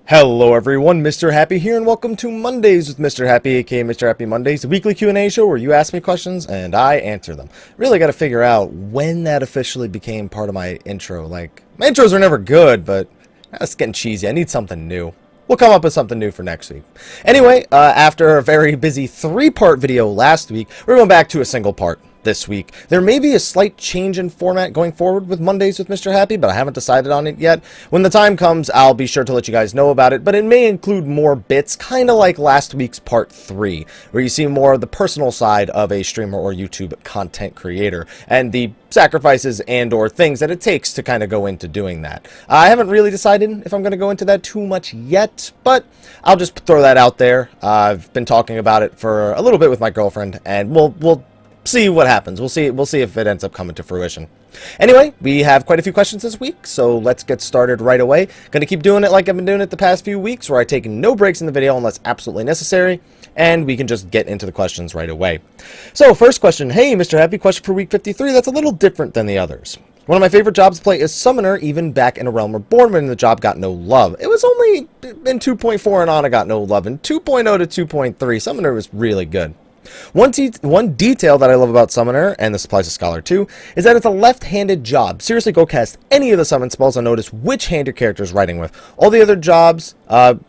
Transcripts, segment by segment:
Hello everyone, Mrhappy here, and welcome to Mondays with Mrhappy, aka Mrhappy Mondays, the weekly Q&A show where you ask me questions and I answer them. Really got to figure out when that officially became part of my intro. Like, my intros are never good, but that's getting cheesy. I need something new. We'll come up with something new for next week. Anyway, after a very busy 3-part video last week, we're going back to a single part this week. There may be a slight change in format going forward with Mondays with Mrhappy, but I haven't decided on it yet. When the time comes, I'll be sure to let you guys know about it, but it may include more bits, kind of like last week's part 3, where you see more of the personal side of a streamer or YouTube content creator, and the sacrifices and or things that it takes to kind of go into doing that. I haven't really decided if I'm going to go into that too much yet, but I'll just throw that out there. I've been talking about it for a little bit with my girlfriend, and we'll see what happens. We'll see if it ends up coming to fruition. Anyway, we have quite a few questions this week, so let's get started right away. Gonna keep doing it like I've been doing it the past few weeks, where I take no breaks in the video unless absolutely necessary, and we can just get into the questions right away. So, first question. Hey, Mrhappy, question for week 53. That's a little different than the others. One of my favorite jobs to play is Summoner, even back in A Realm Reborn when the job got no love. It was only in 2.4 and on it got no love. In 2.0 to 2.3, Summoner was really good. One detail that I love about Summoner, and this applies to Scholar too, is that it's a left-handed job. Seriously, go cast any of the summon spells and notice which hand your character is writing with. All the other jobs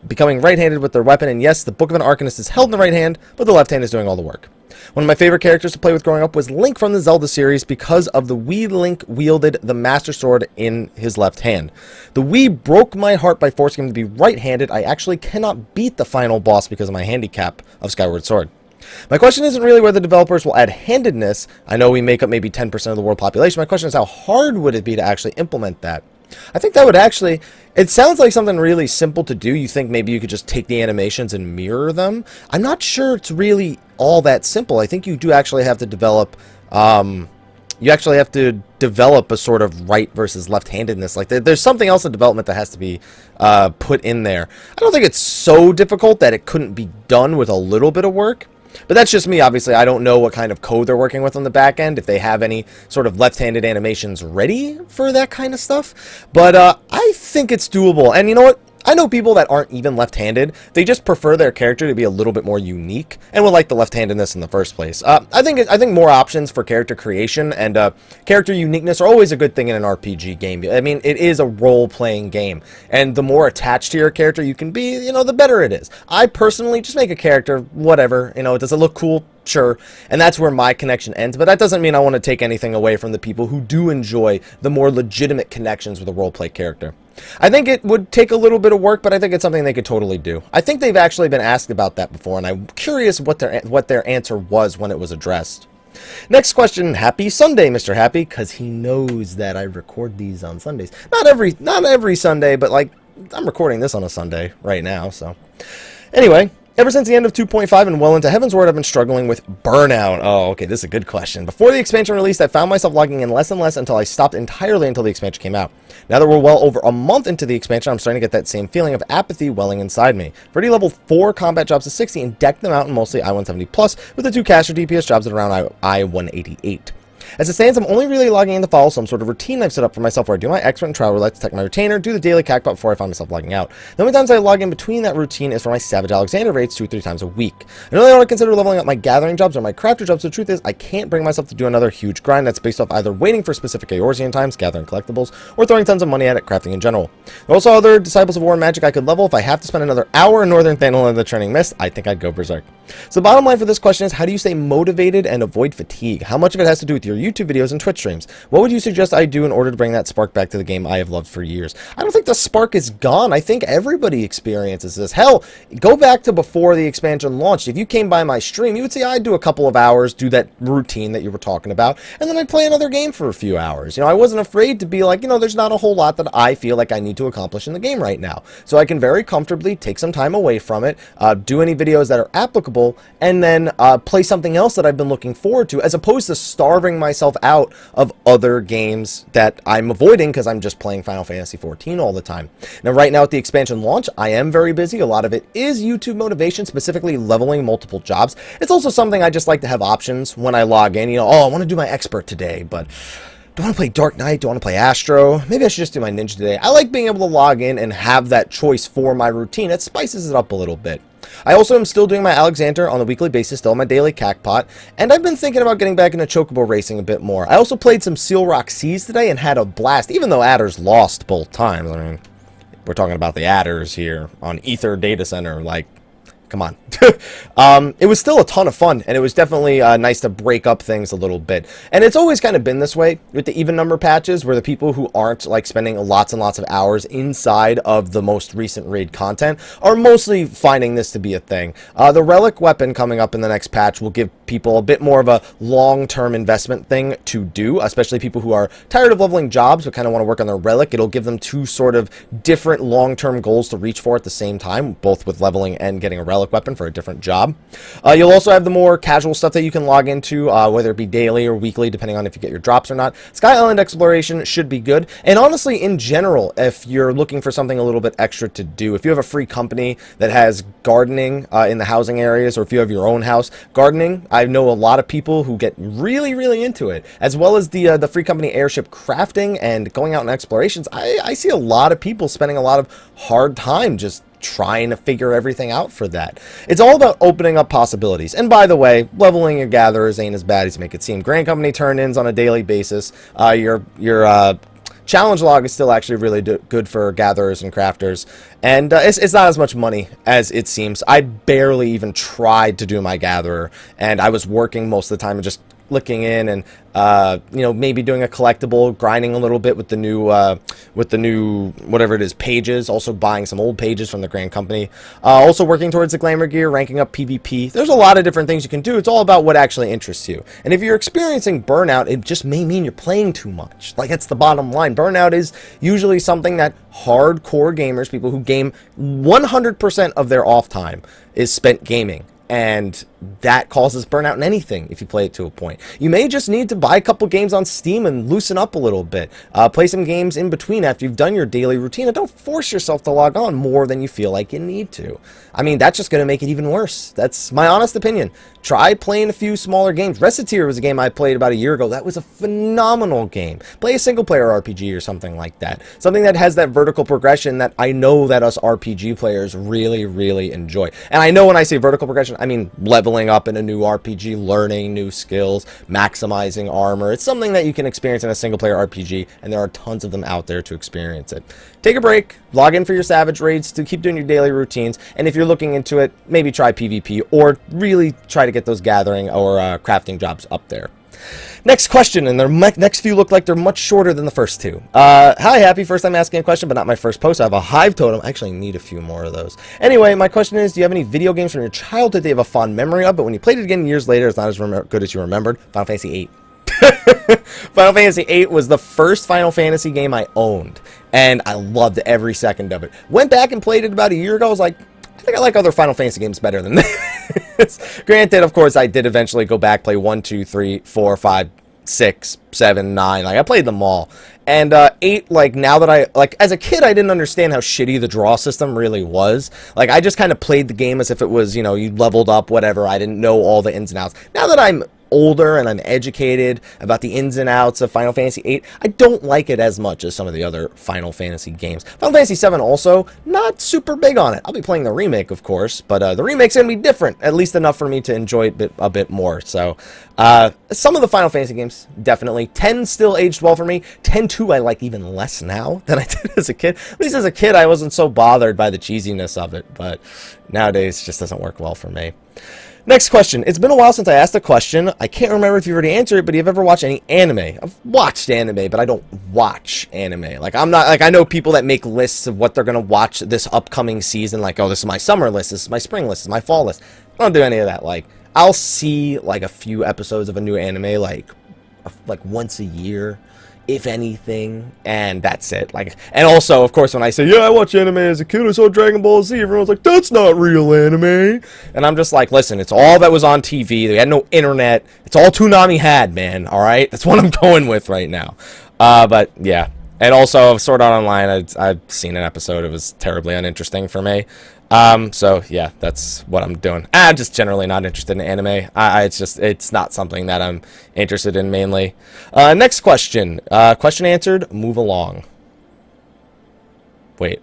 becoming right-handed with their weapon, and yes, the Book of an Arcanist is held in the right hand, but the left hand is doing all the work. One of my favorite characters to play with growing up was Link from the Zelda series because of the Wii Link wielded the Master Sword in his left hand. The Wii broke my heart by forcing him to be right-handed. I actually cannot beat the final boss because of my handicap of Skyward Sword. My question isn't really whether developers will add handedness. I know we make up maybe 10% of the world population. My question is how hard would it be to actually implement that? I think that would actually... It sounds like something really simple to do. You think maybe you could just take the animations and mirror them? I'm not sure it's really all that simple. I think you do actually have to develop... you actually have to develop a sort of right versus left-handedness. Like, there's something else in development that has to be put in there. I don't think it's so difficult that it couldn't be done with a little bit of work. But that's just me, obviously. I don't know what kind of code they're working with on the back end, if they have any sort of left-handed animations ready for that kind of stuff. But I think it's doable. And you know what? I know people that aren't even left-handed. They just prefer their character to be a little bit more unique and would like the left-handedness in the first place. I think more options for character creation and character uniqueness are always a good thing in an RPG game. I mean, it is a role-playing game, and the more attached to your character you can be, you know, the better it is. I personally just make a character, whatever, you know, does it look cool? Sure, and that's where my connection ends, but that doesn't mean I want to take anything away from the people who do enjoy the more legitimate connections with a roleplay character. I think it would take a little bit of work, but I think it's something they could totally do. I think they've actually been asked about that before, and I'm curious what their answer was when it was addressed. Next question. Happy Sunday, Mrhappy, because he knows that I record these on Sundays. Not every Sunday, but like I'm recording this on a Sunday right now, so anyway. Ever since the end of 2.5 and well into Heaven's Word, I've been struggling with burnout. Oh, okay, this is a good question. Before the expansion released, I found myself logging in less and less until I stopped entirely until the expansion came out. Now that we're well over a month into the expansion, I'm starting to get that same feeling of apathy welling inside me. I've already leveled 4 combat jobs to 60 and decked them out in mostly I-170 plus, with the 2 caster DPS jobs at around I-188. As it stands, I'm only really logging in to follow some sort of routine I've set up for myself where I do my expert and trial roulette to tech my retainer, do the daily cackpot before I find myself logging out. The only times I log in between that routine is for my Savage Alexander raids 2 or 3 times a week. I really want to consider leveling up my gathering jobs or my crafter jobs, so the truth is I can't bring myself to do another huge grind that's based off either waiting for specific Eorzean times, gathering collectibles, or throwing tons of money at it, crafting in general. There are also other Disciples of War and Magic I could level. If I have to spend another hour in Northern Thanel in the Training Mist, I think I'd go berserk. So the bottom line for this question is, how do you stay motivated and avoid fatigue? How much of it has to do with your YouTube videos and Twitch streams? What would you suggest I do in order to bring that spark back to the game I have loved for years? I don't think the spark is gone. I think everybody experiences this. Hell, go back to before the expansion launched. If you came by my stream, you would see I'd do a couple of hours, do that routine that you were talking about, and then I'd play another game for a few hours. You know, I wasn't afraid to be like, you know, there's not a whole lot that I feel like I need to accomplish in the game right now. So I can very comfortably take some time away from it, do any videos that are applicable, and then play something else that I've been looking forward to, as opposed to starving myself out of other games that I'm avoiding because I'm just playing Final Fantasy XIV all the time. Now, right now at the expansion launch, I am very busy. A lot of it is YouTube motivation, specifically leveling multiple jobs. It's also something I just like to have options when I log in. You know, oh, I want to do my expert today, but Do I want to play Dark Knight? Do I want to play Astro? Maybe I should just do my Ninja today. I like being able to log in and have that choice for my routine. It spices it up a little bit. I also am still doing my Alexander on a weekly basis, still my daily Cacpot, and I've been thinking about getting back into Chocobo racing a bit more. I also played some Seal Rock Seas today and had a blast, even though Adders lost both times. I mean, we're talking about the Adders here on Ether Data Center, like, come on. It was still a ton of fun, and it was definitely nice to break up things a little bit. And it's always kind of been this way with the even number patches, where the people who aren't like spending lots and lots of hours inside of the most recent raid content are mostly finding this to be a thing. The relic weapon coming up in the next patch will give people a bit more of a long-term investment thing to do, especially people who are tired of leveling jobs but kind of want to work on their relic. It'll give them two sort of different long-term goals to reach for at the same time, both with leveling and getting a relic weapon for a different job. You'll also have the more casual stuff that you can log into, whether it be daily or weekly, depending on if you get your drops or not. Sky Island Exploration should be good. And honestly, in general, if you're looking for something a little bit extra to do, if you have a free company that has gardening in the housing areas, or if you have your own house, gardening, I know a lot of people who get really, really into it, as well as the free company airship crafting and going out on explorations. I see a lot of people spending a lot of hard time just trying to figure everything out for that. It's all about opening up possibilities. And by the way, leveling your gatherers ain't as bad as you make it seem. Grand Company turn-ins on a daily basis. Your challenge log is still actually really good for gatherers and crafters, and it's not as much money as it seems. I barely even tried to do my gatherer, and I was working most of the time and just clicking in and maybe doing a collectible, grinding a little bit with the new whatever it is, pages, also buying some old pages from the Grand Company, also working towards the glamour gear, ranking up PvP. There's a lot of different things you can do. It's all about what actually interests you. And if you're experiencing burnout, it just may mean you're playing too much. Like, that's the bottom line. Burnout is usually something that hardcore gamers, people who game 100% of their off time, is spent gaming. And that causes burnout in anything if you play it to a point. You may just need to buy a couple games on Steam and loosen up a little bit. Play some games in between after you've done your daily routine, and don't force yourself to log on more than you feel like you need to. I mean, that's just going to make it even worse. That's my honest opinion. Try playing a few smaller games. Reciteer was a game I played about a year ago. That was a phenomenal game. Play a single-player RPG or something like that. Something that has that vertical progression that I know that us RPG players really, really enjoy. And I know when I say vertical progression, I mean leveling up in a new RPG, learning new skills, maximizing armor. It's something that you can experience in a single-player RPG, and there are tons of them out there to experience it. Take a break, log in for your Savage raids to keep doing your daily routines, and if you're looking into it, maybe try PvP, or really try to get those gathering or crafting jobs up there. Next question, and the next few look like they're much shorter than the first two. Hi, Happy. First time asking a question, but not my first post. I have a hive totem. I actually need a few more of those. Anyway, my question is, do you have any video games from your childhood that you have a fond memory of, but when you played it again years later, it's not as good as you remembered? Final Fantasy VIII. Final Fantasy VIII was the first Final Fantasy game I owned, and I loved every second of it. Went back and played it about a year ago. I was like, I think I like other Final Fantasy games better than this. Granted, of course, I did eventually go back, play 1, 2, 3, 4, 5, 6, 7, 9. Like, I played them all. And 8, like, now that as a kid, I didn't understand how shitty the draw system really was. Like, I just kind of played the game as if it was, you leveled up, whatever. I didn't know all the ins and outs. Now that I'm older and I'm educated about the ins and outs of Final Fantasy VIII, I don't like it as much as some of the other Final Fantasy games. Final Fantasy VII also, not super big on it. I'll be playing the remake, of course, but the remake's going to be different, at least enough for me to enjoy it a bit more. So, some of the Final Fantasy games, definitely. 10 still aged well for me. 10-2 I like even less now than I did as a kid. At least as a kid, I wasn't so bothered by the cheesiness of it, but nowadays it just doesn't work well for me. Next question. It's been a while since I asked a question. I can't remember if you already answered it, but have you ever watched any anime? I've watched anime, but I don't watch anime. Like, I'm not, like, I know people that make lists of what they're going to watch this upcoming season. Like, oh, this is my summer list, this is my spring list, this is my fall list. I don't do any of that. Like, I'll see, like, a few episodes of a new anime, like once a year, if anything, and that's it. Like, and also, of course, when I say, yeah, I watched anime as a kid, I saw Dragon Ball Z, everyone's like, that's not real anime. And I'm just like, listen, it's all that was on TV. They had no internet. It's all Toonami had, man, all right? That's what I'm going with right now. But, yeah. And also, Sword Art Online, I've seen an episode. It was terribly uninteresting for me. So yeah, that's what I'm doing. I'm just generally not interested in anime. It's not something that I'm interested in mainly. Next question. Question answered. Move along. Wait.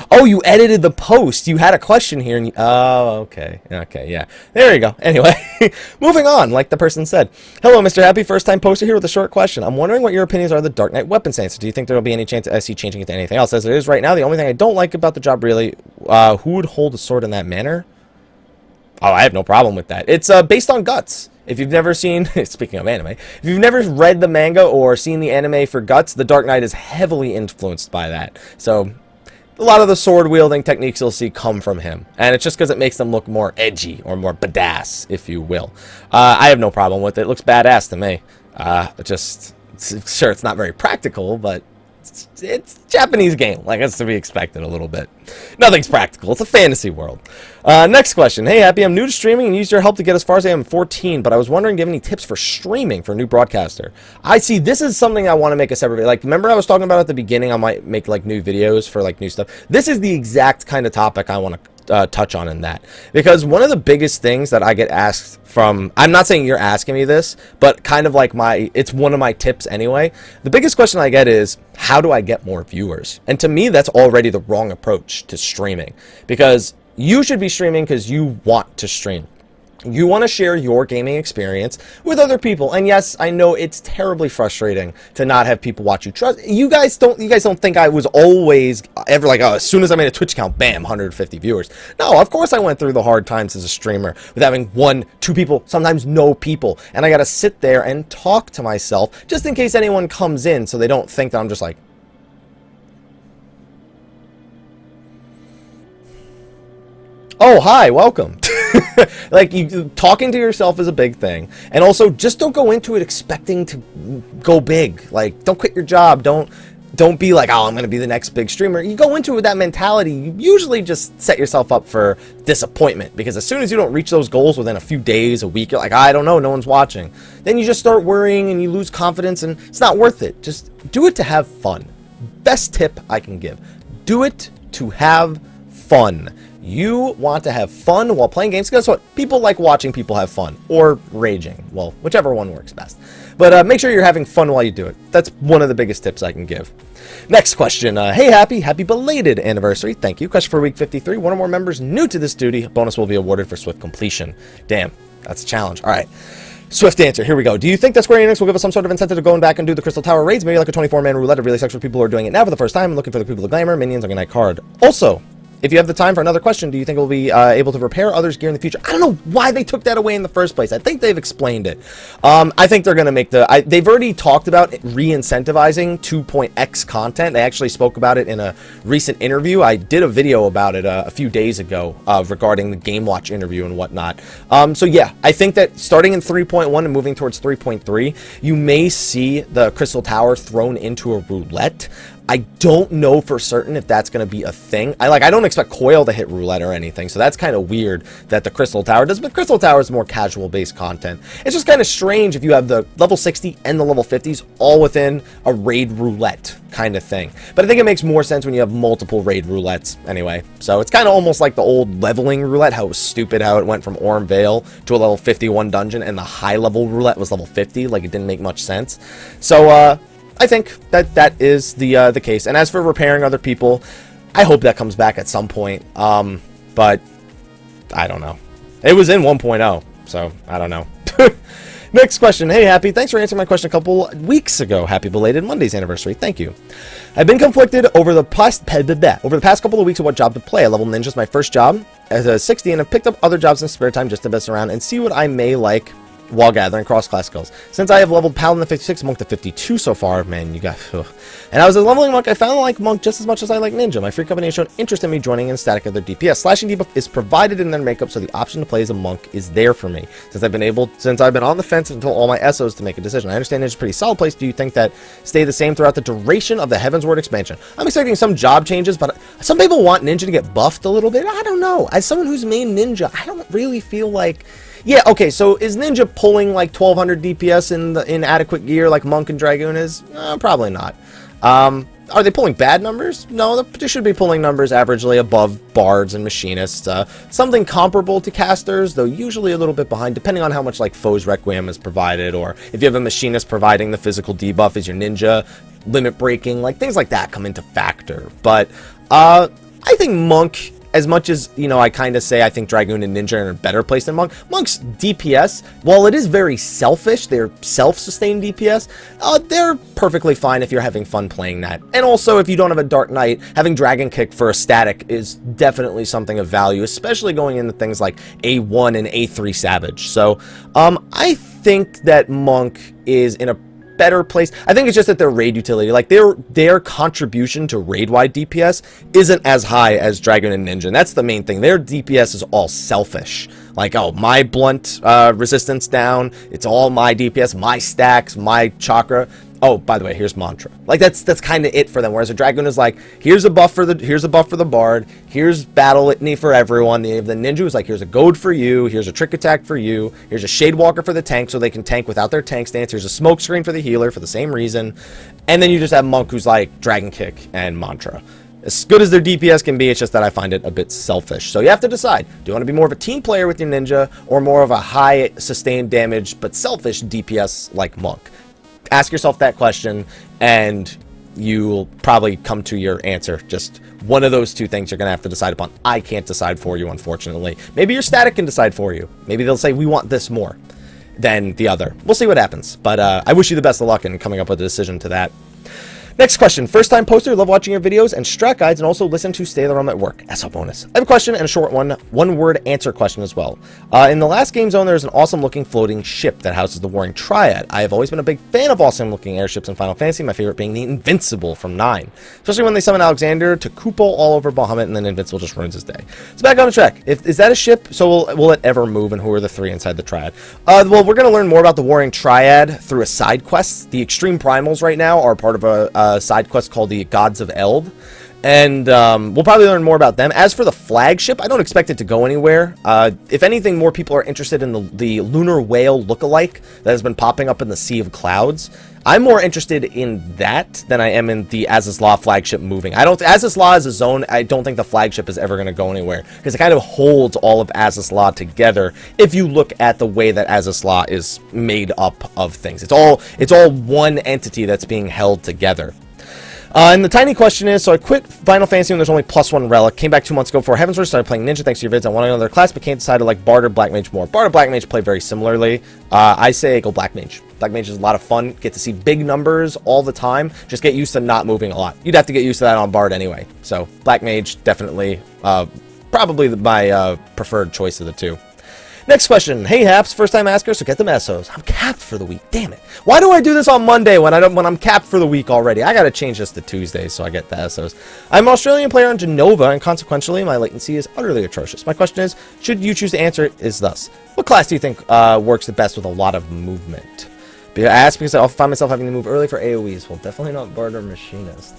Oh, you edited the post. You had a question here. And oh, okay. Okay, yeah. There you go. Anyway, moving on, like the person said. Hello, Mr. Happy. First time poster here with a short question. I'm wondering what your opinions are of the Dark Knight weapon stance. Do you think there will be any chance of SC changing it to anything else? As it is right now, the only thing I don't like about the job really, who would hold a sword in that manner? Oh, I have no problem with that. It's based on Guts. If you've never seen, speaking of anime, if you've never read the manga or seen the anime for Guts, the Dark Knight is heavily influenced by that. So a lot of the sword wielding techniques you'll see come from him, and it's just because it makes them look more edgy or more badass, if you will. I have no problem with it. It looks badass to me. Sure, it's not very practical, but it's a Japanese game. Like, it's to be expected a little bit. Nothing's practical. It's a fantasy world. Next question. Hey, Happy, I'm new to streaming and used your help to get as far as I am 14, but I was wondering, do you have any tips for streaming for a new broadcaster? I see, this is something I want to make a separate video. Like, remember I was talking about at the beginning, I might make, like, new videos for, like, new stuff. This is the exact kind of topic I want to touch on in that, because one of the biggest things that I get asked from, I'm not saying you're asking me this, but kind of like it's one of my tips anyway. The biggest question I get is, how do I get more viewers? And to me, that's already the wrong approach to streaming, because you should be streaming because you want to stream. You want to share your gaming experience with other people. And yes, I know it's terribly frustrating to not have people watch you. You guys don't think I was always ever like, oh, as soon as I made a Twitch account, bam, 150 viewers. No, of course I went through the hard times as a streamer with having 1, 2 people, sometimes no people. And I got to sit there and talk to myself just in case anyone comes in so they don't think that I'm just like, oh, hi, welcome. Like, talking to yourself is a big thing. And also, just don't go into it expecting to go big. Like, don't quit your job. Don't be like, oh, I'm going to be the next big streamer. You go into it with that mentality, you usually just set yourself up for disappointment. Because as soon as you don't reach those goals within a few days, a week, you're like, I don't know, no one's watching. Then you just start worrying and you lose confidence, and it's not worth it. Just do it to have fun. Best tip I can give. Do it to have fun. You want to have fun while playing games. Guess what? People like watching people have fun. Or raging. Well, whichever one works best. But make sure you're having fun while you do it. That's one of the biggest tips I can give. Next question. Hey, happy belated anniversary. Thank you. Question for week 53. One or more members new to this duty. Bonus will be awarded for swift completion. Damn. That's a challenge. All right. Swift answer. Here we go. Do you think that Square Enix will give us some sort of incentive to going back and do the Crystal Tower raids? Maybe like a 24-man roulette of really sucks for people who are doing it now for the first time and looking for the people of glamour, minions, on a night card. Also, if you have the time for another question, do you think we'll be able to repair others' gear in the future? I don't know why they took that away in the first place. I think they've explained it. I think they're going to make they've already talked about re-incentivizing 2.x content. They actually spoke about it in a recent interview. I did a video about it a few days ago regarding the Game Watch interview and whatnot. So yeah, I think that starting in 3.1 and moving towards 3.3, you may see the Crystal Tower thrown into a roulette. I don't know for certain if that's going to be a thing. I don't expect Coil to hit roulette or anything, so that's kind of weird that the Crystal Tower does, but Crystal Tower is more casual-based content. It's just kind of strange if you have the level 60 and the level 50s all within a raid roulette kind of thing. But I think it makes more sense when you have multiple raid roulettes anyway. So it's kind of almost like the old leveling roulette, how it was stupid how it went from Orm Vale to a level 51 dungeon, and the high-level roulette was level 50. Like, it didn't make much sense. So, I think that is the case. And as for repairing other people, I hope that comes back at some point. But I don't know. It was in 1.0, so I don't know. Next question. Hey, Happy. Thanks for answering my question a couple weeks ago. Happy belated Monday's anniversary. Thank you. I've been conflicted over the past couple of weeks of what job to play. I level Ninja's my first job as a 60, and have picked up other jobs in spare time just to mess around and see what I may like while gathering cross-class skills. Since I have leveled Paladin to 56, Monk to 52 so far, man, you got... Ugh. And I was a leveling Monk, I found I like Monk just as much as I like Ninja. My free company has shown interest in me joining in static of their DPS. Slashing debuff is provided in their makeup, so the option to play as a Monk is there for me. Since I've been on the fence until all my SOs to make a decision. I understand Ninja's a pretty solid place. Do you think that stay the same throughout the duration of the Heavensward expansion? I'm expecting some job changes, but some people want Ninja to get buffed a little bit. I don't know. As someone who's main Ninja, I don't really feel like... Yeah, okay, so is Ninja pulling like 1200 DPS in adequate gear like Monk and Dragoon is? Probably not. Are they pulling bad numbers? No, they should be pulling numbers averagely above bards and machinists. Something comparable to casters, though usually a little bit behind, depending on how much like Foe's Requiem is provided, or if you have a machinist providing the physical debuff as your ninja, limit breaking, like things like that come into factor. But I think Monk, as much as, you know, I kind of say I think Dragoon and Ninja are in a better place than Monk, Monk's DPS, while it is very selfish, they're self-sustained DPS, they're perfectly fine if you're having fun playing that. And also, if you don't have a Dark Knight, having Dragon Kick for a static is definitely something of value, especially going into things like A1 and A3 Savage. So, I think that Monk is in a better place. I think it's just that their raid utility, like their contribution to raid-wide DPS isn't as high as Dragon and Ninja, and that's the main thing. Their DPS is all selfish. Like, oh, my blunt resistance down, it's all my DPS, my stacks, my chakra. Oh, by the way, here's mantra. Like that's kind of it for them. Whereas a Dragoon is like, here's a buff for the bard, here's battle litany for everyone. The ninja is like, here's a goad for you, here's a trick attack for you, here's a shade walker for the tank so they can tank without their tank stance, here's a smoke screen for the healer for the same reason. And then you just have Monk who's like Dragon Kick and mantra. As good as their DPS can be, it's just that I find it a bit selfish. So you have to decide, do you want to be more of a team player with your ninja, or more of a high sustained damage but selfish DPS like Monk? Ask yourself that question, and you'll probably come to your answer. Just one of those two things you're going to have to decide upon. I can't decide for you, unfortunately. Maybe your static can decide for you. Maybe they'll say, we want this more than the other. We'll see what happens. But I wish you the best of luck in coming up with a decision to that. Next question. First time poster, love watching your videos and strat guides, and also listen to Stay the Realm at Work. That's a bonus. I have a question and a short one word answer question as well. In the last game zone, there's an awesome looking floating ship that houses the Warring Triad. I have always been a big fan of awesome looking airships in Final Fantasy, my favorite being the Invincible from 9. Especially when they summon Alexander to Kupo all over Bahamut, and then Invincible just ruins his day. So back on the track. Is that a ship? So will it ever move, and who are the 3 inside the Triad? Well, we're going to learn more about the Warring Triad through a side quest. The Extreme Primals right now are part of a side quest called the Gods of Eld, and we'll probably learn more about them. As for the flagship, I don't expect it to go anywhere. If anything, more people are interested in the lunar whale lookalike that has been popping up in the Sea of Clouds. I'm more interested in that than I am in the Azizla flagship moving. Azizla as a zone, I don't think the flagship is ever going to go anywhere, because it kind of holds all of Azizla together if you look at the way that Azizla is made up of things. It's all one entity that's being held together. And the tiny question is, so I quit Final Fantasy when there's only +1 relic, came back 2 months ago before Heaven's Word, started playing Ninja thanks to your vids. I want another class, but can't decide to like Bard or Black Mage more. Bard or Black Mage play very similarly. I say go Black Mage. Black Mage is a lot of fun, get to see big numbers all the time, just get used to not moving a lot. You'd have to get used to that on Bard anyway. So Black Mage, definitely, probably my preferred choice of the two. Next question. Hey, Haps, first time asker, so get the mesos. I'm capped for the week. Damn it. Why do I do this on Monday when I'm capped for the week already? I gotta change this to Tuesday so I get the SOs. I'm an Australian player on Genova, and consequentially, my latency is utterly atrocious. My question is, should you choose to answer it, is thus. What class do you think works the best with a lot of movement? I ask because I find myself having to move early for AoEs. Well, definitely not Bard or Machinist.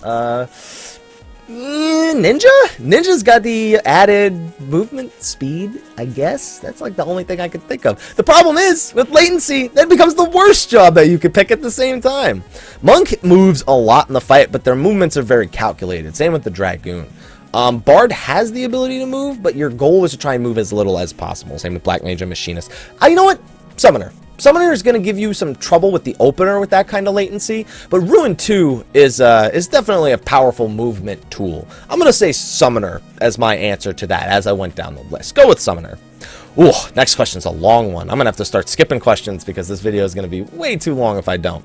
Ninja? Ninja's got the added movement speed, I guess. That's like the only thing I could think of. The problem is, with latency, that becomes the worst job that you could pick at the same time. Monk moves a lot in the fight, but their movements are very calculated. Same with the Dragoon. Bard has the ability to move, but your goal is to try and move as little as possible. Same with Black Mage and Machinist. You know what? Summoner. Summoner is going to give you some trouble with the opener with that kind of latency, but Ruin 2 is definitely a powerful movement tool. I'm going to say Summoner as my answer to that as I went down the list. Go with Summoner. Ooh, next question's a long one. I'm going to have to start skipping questions because this video is going to be way too long if I don't.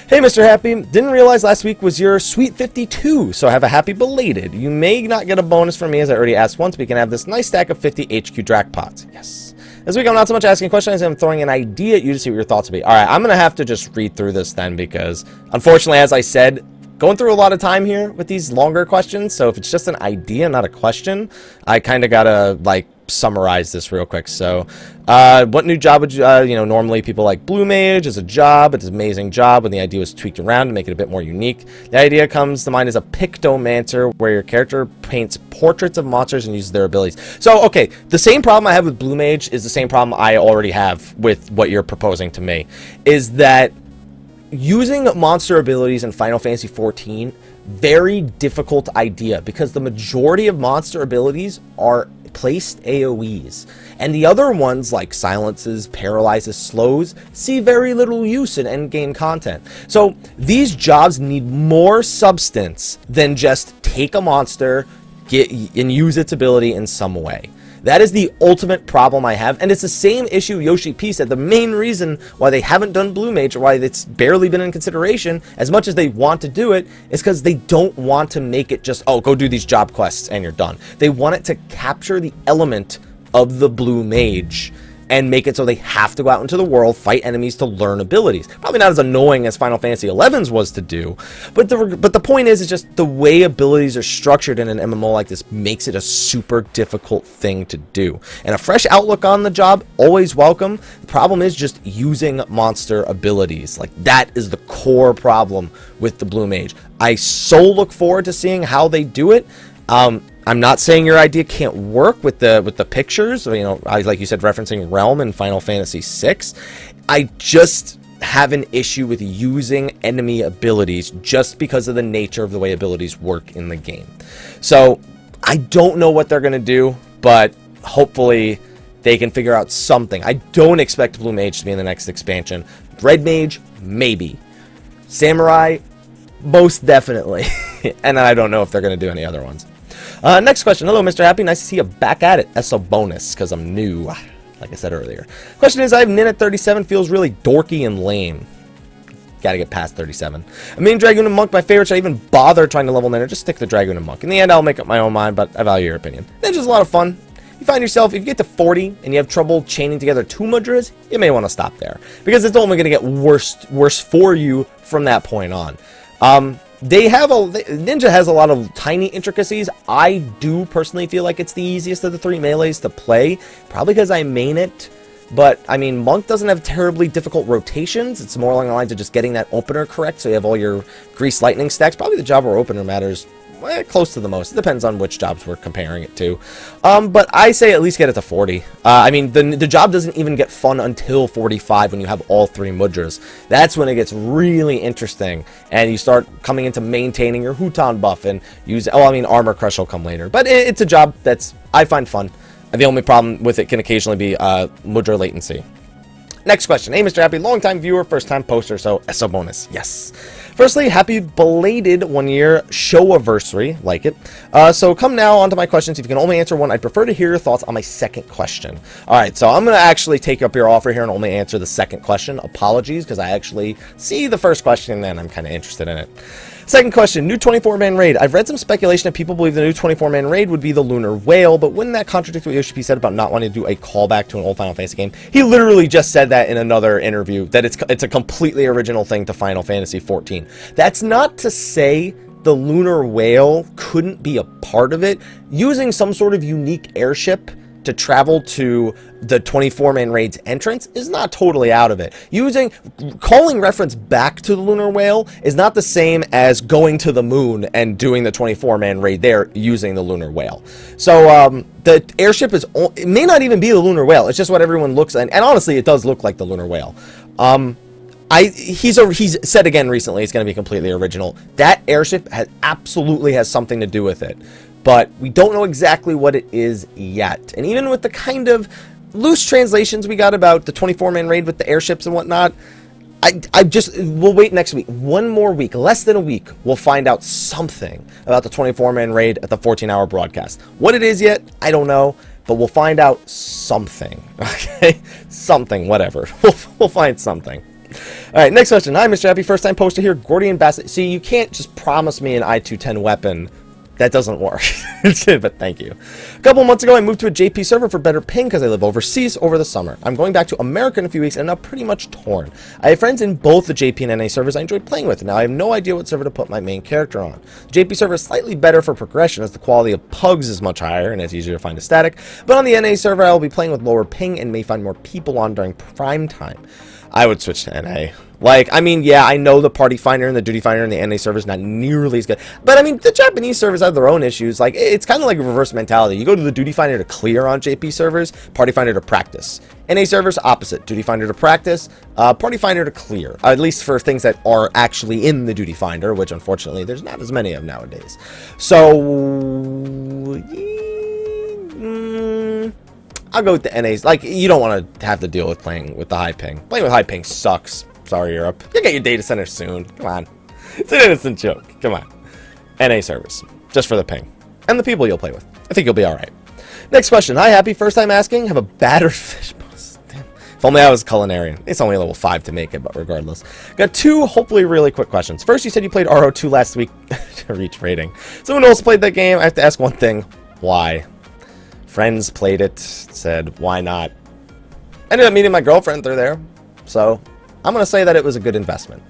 Hey, Mr. Happy. Didn't realize last week was your Sweet 52, so have a happy belated. You may not get a bonus from me as I already asked once, but you can have this nice stack of 50 HQ Drac pots. Yes. This week I'm not so much asking questions, I'm throwing an idea at you to see what your thoughts will be. Alright, I'm going to have to just read through this then because, unfortunately, as I said, going through a lot of time here with these longer questions, so if it's just an idea, not a question, I kind of got to, like, summarize this real quick. So, what new job would you, normally people like Blue Mage as a job. It's an amazing job when the idea was tweaked around to make it a bit more unique. The idea comes to mind as a Pictomancer, where your character paints portraits of monsters and uses their abilities. So, okay, the same problem I have with Blue Mage is the same problem I already have with what you're proposing to me, is that using monster abilities in Final Fantasy XIV, very difficult idea, because the majority of monster abilities are placed AoEs, and the other ones like silences, paralyzes, slows see very little use in endgame content. So these jobs need more substance than just take a monster, get and use its ability in some way. That is the ultimate problem I have, and it's the same issue Yoshi P said. The main reason why they haven't done Blue Mage, or why it's barely been in consideration as much as they want to do it, is because they don't want to make it just, oh, go do these job quests and you're done. They want it to capture the element of the Blue Mage and make it so they have to go out into the world, fight enemies to learn abilities. Probably not as annoying as Final Fantasy XI's was to do, but the point is just the way abilities are structured in an MMO like this makes it a super difficult thing to do. And a fresh outlook on the job, always welcome. The problem is just using monster abilities. Like, that is the core problem with the Blue Mage. I so look forward to seeing how they do it. I'm not saying your idea can't work with the pictures, you know, like you said, referencing Realm in Final Fantasy VI. I just have an issue with using enemy abilities just because of the nature of the way abilities work in the game. So I don't know what they're going to do, but hopefully they can figure out something. I don't expect Blue Mage to be in the next expansion. Red Mage, maybe. Samurai, most definitely. And I don't know if they're going to do any other ones. Next question. Hello, Mr. Happy. Nice to see you back at it. That's a bonus, because I'm new, like I said earlier. Question is, I have Nin at 37. Feels really dorky and lame. Gotta get past 37. I mean, Dragoon and Monk, my favorite. Should I even bother trying to level Nin, or just stick to Dragoon and Monk? In the end, I'll make up my own mind, but I value your opinion. Ninja's a lot of fun. You find yourself, if you get to 40 and you have trouble chaining together 2 Mudras, you may want to stop there, because it's only going to get worse for you from that point on. Ninja has a lot of tiny intricacies. I do personally feel like it's the easiest of the 3 melees to play, probably because I main it. But, I mean, Monk doesn't have terribly difficult rotations. It's more along the lines of just getting that opener correct, so you have all your Grease Lightning stacks. Probably the job where opener matters close to the most. It depends on which jobs we're comparing it to. But I say at least get it to 40. I mean, the job doesn't even get fun until 45 when you have all 3 Mudras. That's when it gets really interesting, and you start coming into maintaining your Huton buff and use, Armor Crush will come later. But it's a job that's, I find fun. The only problem with it can occasionally be Mudra latency. Next question. Hey, Mr. Happy, long-time viewer, first-time poster, so SO bonus. Yes. Firstly, happy belated 1-year show-anniversary. Like it. So come now on to my questions. If you can only answer one, I'd prefer to hear your thoughts on my second question. All right, so I'm going to actually take up your offer here and only answer the second question. Apologies, because I actually see the first question and I'm kind of interested in it. Second question, new 24-man raid. I've read some speculation that people believe the new 24-man raid would be the Lunar Whale, but wouldn't that contradict what Yoshi P said about not wanting to do a callback to an old Final Fantasy game? He literally just said that in another interview, that it's a completely original thing to Final Fantasy XIV. That's not to say the Lunar Whale couldn't be a part of it. Using some sort of unique airship to travel to the 24-man raid's entrance is not totally out of it. Calling reference back to the Lunar Whale is not the same as going to the moon and doing the 24-man raid there using the Lunar Whale. So the airship it may not even be the Lunar Whale. It's just what everyone looks at, and honestly, it does look like the Lunar Whale. He's said again recently it's going to be completely original. That airship absolutely has something to do with it, but we don't know exactly what it is yet. And even with the kind of loose translations we got about the 24-man raid with the airships and whatnot, we'll wait next week. One more week, less than a week, we'll find out something about the 24-man raid at the 14-hour broadcast. What it is yet, I don't know, but we'll find out something. Okay? Something, whatever. We'll find something. All right, next question. Hi, Mr. Happy. First time poster here. Gordian Basset. See, you can't just promise me an I-210 weapon. That doesn't work. But thank you. A couple months ago, I moved to a JP server for better ping because I live overseas over the summer. I'm going back to America in a few weeks and I'm now pretty much torn. I have friends in both the JP and NA servers I enjoy playing with. Now I have no idea what server to put my main character on. The JP server is slightly better for progression as the quality of pugs is much higher and it's easier to find a static. But on the NA server, I will be playing with lower ping and may find more people on during prime time. I would switch to NA. Like, I mean, yeah, I know the Party Finder and the Duty Finder and the NA server is not nearly as good. But, I mean, the Japanese servers have their own issues. Like, it's kind of like a reverse mentality. You go to the Duty Finder to clear on JP servers, Party Finder to practice. NA servers, opposite. Duty Finder to practice, Party Finder to clear. At least for things that are actually in the Duty Finder, which, unfortunately, there's not as many of nowadays. So, I'll go with the NAs. Like, you don't want to have to deal with playing with the high ping. Playing with high ping sucks. Sorry, Europe. You'll get your data center soon. Come on. It's an innocent joke. Come on. NA service. Just for the ping. And the people you'll play with. I think you'll be alright. Next question. Hi, Happy. First time asking. Have a battered fish boss. Damn. If only I was culinarian. It's only level 5 to make it, but regardless. Got 2, hopefully, really quick questions. First, you said you played RO2 last week to reach rating. Someone else played that game. I have to ask one thing. Why? Friends played it. Said, why not? Ended up meeting my girlfriend through there. So, I'm going to say that it was a good investment.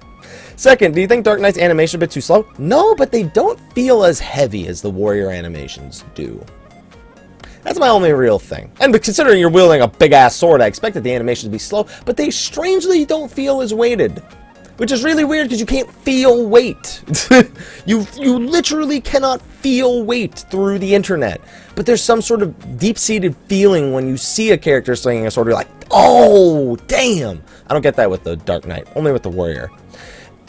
Second, do you think Dark Knight's animation a bit too slow? No, but they don't feel as heavy as the Warrior animations do. That's my only real thing. And considering you're wielding a big-ass sword, I expected the animation to be slow, but they strangely don't feel as weighted. Which is really weird because you can't feel weight. You literally cannot feel weight through the internet. But there's some sort of deep-seated feeling when you see a character swinging a sword. You're like, oh, damn. I don't get that with the Dark Knight. Only with the Warrior.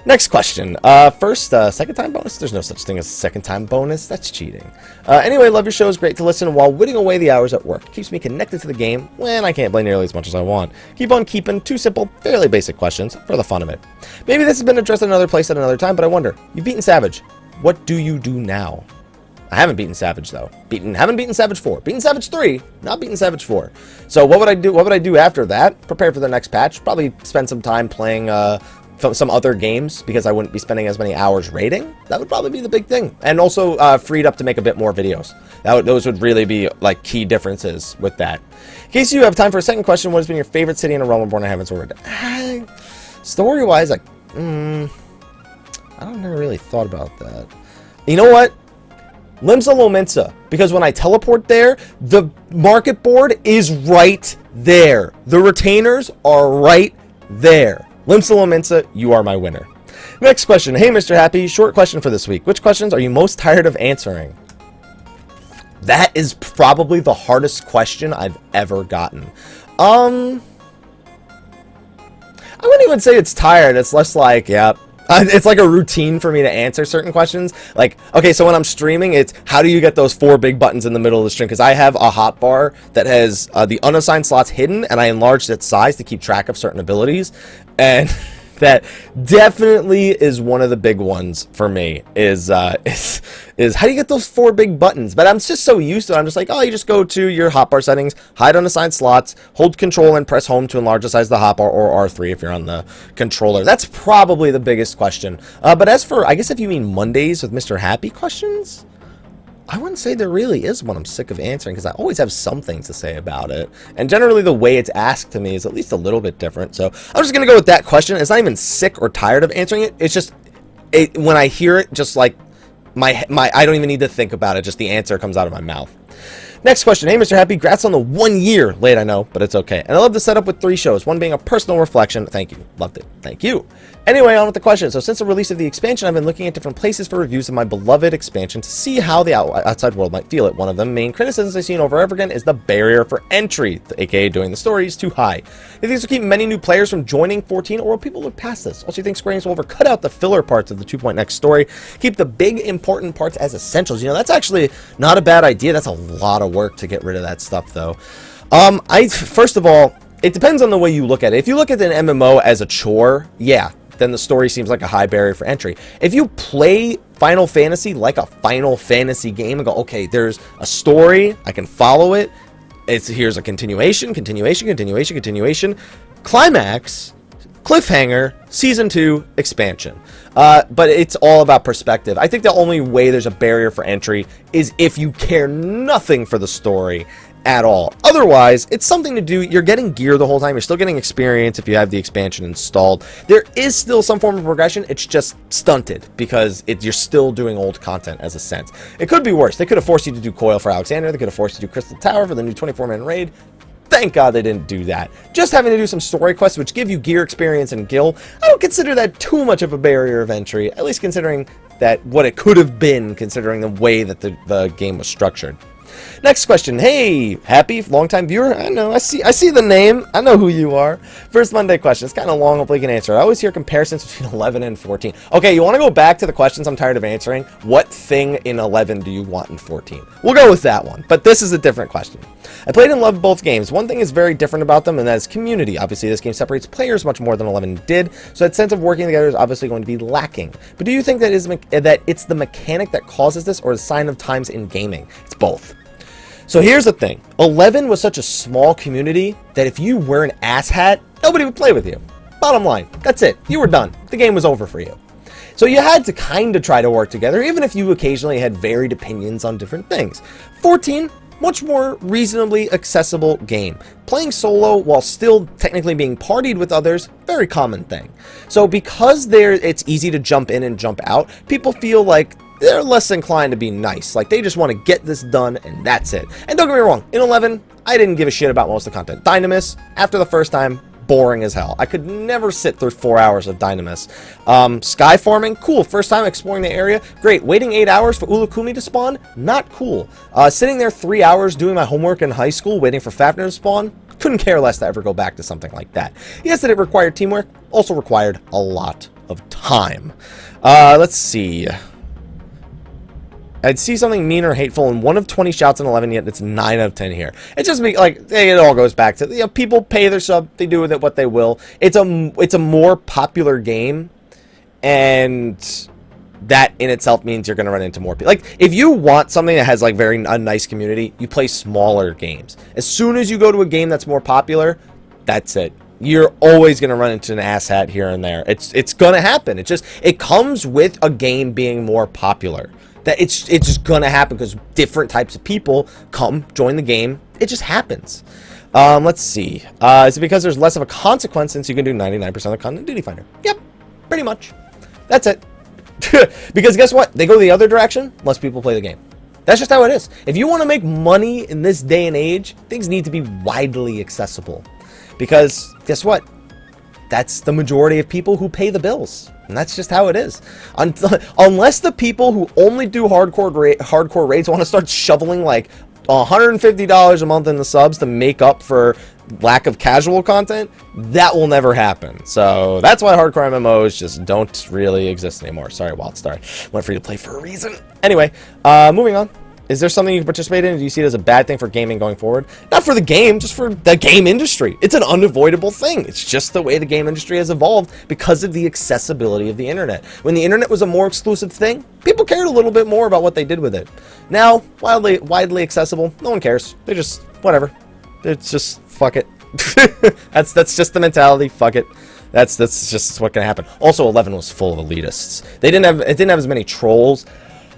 Next question. First, second time bonus? There's no such thing as a second time bonus. That's cheating. Anyway, love your show. It's great to listen while whittling away the hours at work. Keeps me connected to the game when I can't play nearly as much as I want. Keep on keeping 2 simple, fairly basic questions for the fun of it. Maybe this has been addressed in another place at another time, but I wonder. You've beaten Savage. What do you do now? I haven't beaten Savage, though. Haven't beaten Savage 4. Beaten Savage 3, not beaten Savage 4. So what would I do? What would I do after that? Prepare for the next patch. Probably spend some time playing some other games because I wouldn't be spending as many hours raiding. That would probably be the big thing. And also freed up to make a bit more videos. Those would really be like key differences with that. In case you have time for a second question, what has been your favorite city in A Realm Reborn I haven't sorted? Story-wise, like, I don't never really thought about that. You know what? Limsa Lominsa, because when I teleport there, the market board is right there. The retainers are right there. Limsa Lominsa, you are my winner. Next question. Hey, Mr. Happy, short question for this week. Which questions are you most tired of answering? That is probably the hardest question I've ever gotten. I wouldn't even say it's tired. It's less like, yeah. It's like a routine for me to answer certain questions. Like, okay, so when I'm streaming, it's how do you get those 4 big buttons in the middle of the stream? Because I have a hotbar that has the unassigned slots hidden, and I enlarged its size to keep track of certain abilities. And that definitely is one of the big ones for me, is how do you get those 4 big buttons? But I'm just so used to it. I'm just like, oh, you just go to your hotbar settings, hide unassigned slots, hold control and press home to enlarge the size of the hotbar, or R3 if you're on the controller. That's probably the biggest question. But as for, I guess if you mean Mondays with Mr. Happy questions, I wouldn't say there really is one I'm sick of answering because I always have something to say about it. And generally the way it's asked to me is at least a little bit different. So I'm just going to go with that question. It's not even sick or tired of answering it. It's just, when I hear it, just like I don't even need to think about it. Just the answer comes out of my mouth. Next question. Hey, Mr. Happy, congrats on the 1 year. Late, I know, but it's okay. And I love the setup with 3 shows, one being a personal reflection. Thank you. Loved it. Thank you. Anyway, on with the question. So since the release of the expansion, I've been looking at different places for reviews of my beloved expansion to see how the outside world might feel it. One of the main criticisms I've seen over and over again is the barrier for entry, aka doing the story, is too high. Do you think this will keep many new players from joining 14, or will people look past this? Also, do you think Square Enix will ever cut out the filler parts of the 2 Next story, keep the big important parts as essentials? You know, that's actually not a bad idea. That's a lot of work to get rid of that stuff, though. First of all, it depends on the way you look at it. If you look at an MMO as a chore, yeah, then the story seems like a high barrier for entry. If you play Final Fantasy like a Final Fantasy game and go, okay, there's a story, I can follow it, here's a continuation, climax, cliffhanger, season 2, expansion. But it's all about perspective. I think the only way there's a barrier for entry is if you care nothing for the story at all. Otherwise, it's something to do. You're getting gear the whole time. You're still getting experience if you have the expansion installed. There is still some form of progression. It's just stunted because you're still doing old content as a sense. It could be worse. They could have forced you to do Coil for Alexander. They could have forced you to do Crystal Tower for the new 24-man raid. Thank God they didn't do that. Just having to do some story quests, which give you gear experience and gil, I don't consider that too much of a barrier of entry, at least considering that what it could have been, considering the way that the game was structured. Next question. Hey, Happy, longtime viewer. I know, I see the name. I know who you are. First Monday question. It's kind of long, hopefully you can answer. I always hear comparisons between 11 and 14. Okay, you want to go back to the questions I'm tired of answering? What thing in 11 do you want in 14? We'll go with that one, but this is a different question. I played and loved both games. One thing is very different about them, and that is community. Obviously, this game separates players much more than 11 did, so that sense of working together is obviously going to be lacking. But do you think that it's the mechanic that causes this, or a sign of times in gaming? It's both. So here's the thing. 11 was such a small community that if you were an asshat, nobody would play with you. Bottom line, that's it. You were done. The game was over for you. So you had to kind of try to work together, even if you occasionally had varied opinions on different things. 14, much more reasonably accessible game. Playing solo while still technically being partied with others, very common thing. So because it's easy to jump in and jump out, people feel like they're less inclined to be nice. Like, they just want to get this done, and that's it. And don't get me wrong, in 11, I didn't give a shit about most of the content. Dynamis, after the first time, boring as hell. I could never sit through 4 hours of Dynamis. Sky farming, cool. First time exploring the area, great. Waiting 8 hours for Ulukumi to spawn, not cool. Sitting there 3 hours doing my homework in high school, waiting for Fafnir to spawn, couldn't care less to ever go back to something like that. Yes, did it require teamwork? Also required a lot of time. Let's see. I'd see something mean or hateful in 1 of 20 shouts in 11, yet it's 9 out of 10 here. It just be like, it all goes back to, you know, people pay their sub, they do with it what they will. It's a more popular game, and that in itself means you're going to run into more people. Like, if you want something that has like a nice community, you play smaller games. As soon as you go to a game that's more popular, that's it. You're always going to run into an asshat here and there. It's going to happen. It comes with a game being more popular. That it's just gonna happen because different types of people come join the game. It just happens. Let's see. Is it because there's less of a consequence since you can do 99% of the content in Duty Finder? Yep, pretty much. That's it. Because guess what? They go the other direction, less people play the game. That's just how it is. If you want to make money in this day and age, things need to be widely accessible. Because guess what? That's the majority of people who pay the bills. And that's just how it is. Unless the people who only do hardcore raids want to start shoveling like $150 a month in the subs to make up for lack of casual content, that will never happen. So that's why hardcore MMOs just don't really exist anymore. Sorry, WildStar. Went free to play for a reason. Anyway, moving on. Is there something you can participate in? Do you see it as a bad thing for gaming going forward? Not for the game, just for the game industry. It's an unavoidable thing. It's just the way the game industry has evolved because of the accessibility of the internet. When the internet was a more exclusive thing, people cared a little bit more about what they did with it. Now, widely accessible, no one cares. They just, whatever. It's just, fuck it. That's just the mentality. Fuck it. That's just what can happen. Also, 11 was full of elitists. It didn't have as many trolls,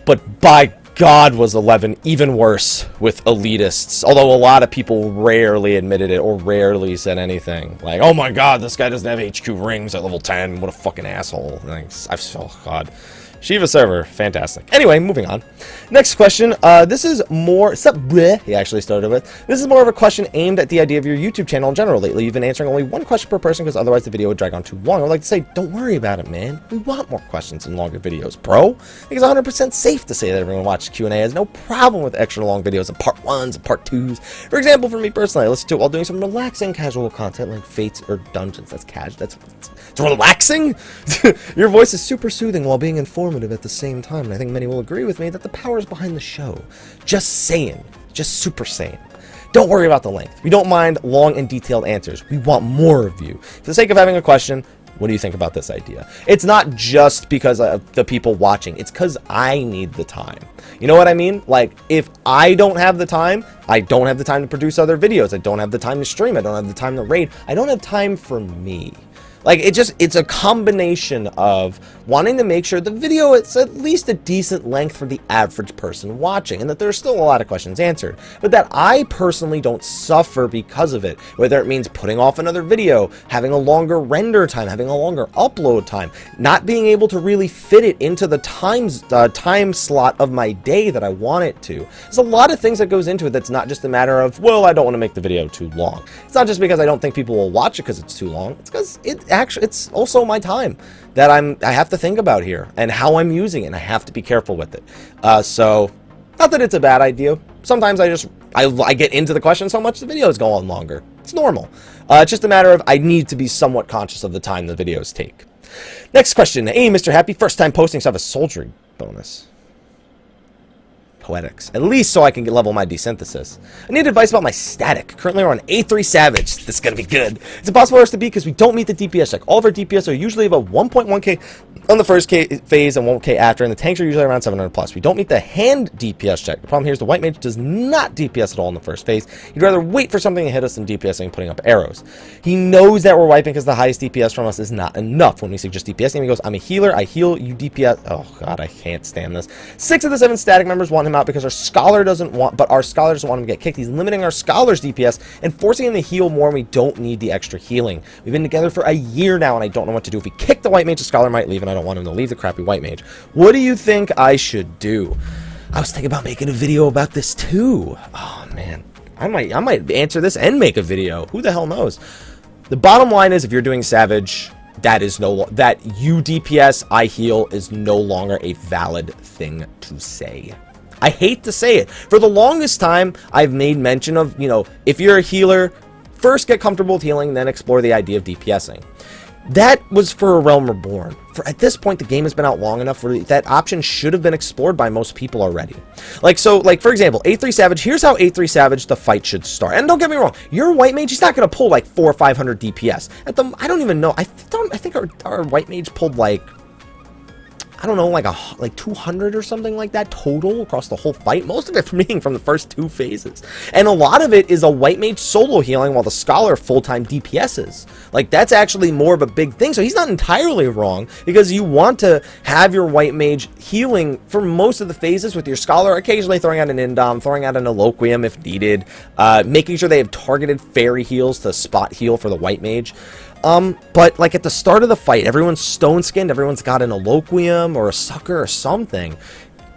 but by God, was 11 even worse with elitists, although a lot of people rarely admitted it or rarely said anything. Like, oh my God, this guy doesn't have HQ rings at level 10. What a fucking asshole. Like, oh God. Shiva server, fantastic. Anyway, moving on. Next question. This is more... He actually started with. This is more of a question aimed at the idea of your YouTube channel in general. Lately, you've been answering only one question per person because otherwise the video would drag on too long. I would like to say, don't worry about it, man. We want more questions and longer videos, bro. I think it's 100% safe to say that everyone watches Q&A has no problem with extra long videos of part 1s and part 2s. For example, for me personally, I listen to it while doing some relaxing casual content like Fates or Dungeons. That's casual. It's relaxing? Your voice is super soothing while being informative at the same time, and I think many will agree with me that the powers behind the show. Just saying. Just super saying. Don't worry about the length. We don't mind long and detailed answers. We want more of you. For the sake of having a question, what do you think about this idea? It's not just because of the people watching. It's because I need the time. You know what I mean? Like, if I don't have the time, I don't have the time to produce other videos. I don't have the time to stream. I don't have the time to raid. I don't have time for me. Like, it's a combination of wanting to make sure the video is at least a decent length for the average person watching, and that there's still a lot of questions answered, but that I personally don't suffer because of it, whether it means putting off another video, having a longer render time, having a longer upload time, not being able to really fit it into the time slot of my day that I want it to. There's a lot of things that goes into it that's not just a matter of, well, I don't want to make the video too long. It's not just because I don't think people will watch it because it's too long. It's because it's also my time that I have to think about here and how I'm using it, and I have to be careful with it. So, not that it's a bad idea. Sometimes I get into the question so much the videos go on longer. It's normal. It's just a matter of I need to be somewhat conscious of the time the videos take. Next question. Hey, Mr. Happy, first time posting, so I have a soldiering bonus. Poetics. At least so I can level my desynthesis. I need advice about my static. Currently we're on A3 Savage. This is going to be good. It's impossible for us to beat because we don't meet the DPS check. All of our DPS are usually about 1.1k on the first phase and 1k after, and the tanks are usually around 700 plus. We don't meet the hand DPS check. The problem here is the white mage does not DPS at all in the first phase. He'd rather wait for something to hit us than DPSing and putting up arrows. He knows that we're wiping because the highest DPS from us is not enough. When we suggest DPSing, he goes, I'm a healer, I heal, you DPS. Oh god, I can't stand this. 6 of the 7 static members want him out because our scholar doesn't want, but our scholar doesn't want him to get kicked. He's limiting our scholar's DPS and forcing him to heal more, and we don't need the extra healing. We've been together for a year now, and I don't know what to do. If we kick the white mage, the scholar might leave, and I don't want him to leave the crappy white mage. What do you think I should do? I was thinking about making a video about this too. Oh man, I might answer this and make a video. Who the hell knows? The bottom line is, if you're doing Savage, that you DPS, I heal is no longer a valid thing to say. I hate to say it. For the longest time, I've made mention of, if you're a healer, first get comfortable with healing, then explore the idea of DPSing. That was for A Realm Reborn. At this point, the game has been out long enough where that option should have been explored by most people already. For example, A3 Savage, here's how A3 Savage the fight should start. And don't get me wrong, your white mage, he's not going to pull like 400 or 500 DPS. I don't even know. I think our white mage pulled like, I don't know, like 200 or something like that total across the whole fight. Most of it being from the first 2 phases. And a lot of it is a white mage solo healing while the scholar full-time DPSs. Like, that's actually more of a big thing. So he's not entirely wrong, because you want to have your white mage healing for most of the phases with your scholar, occasionally throwing out an indom, throwing out an eloquium if needed, making sure they have targeted fairy heals to spot heal for the white mage. But like at the start of the fight, everyone's stone-skinned, everyone's got an eloquium or a sucker or something.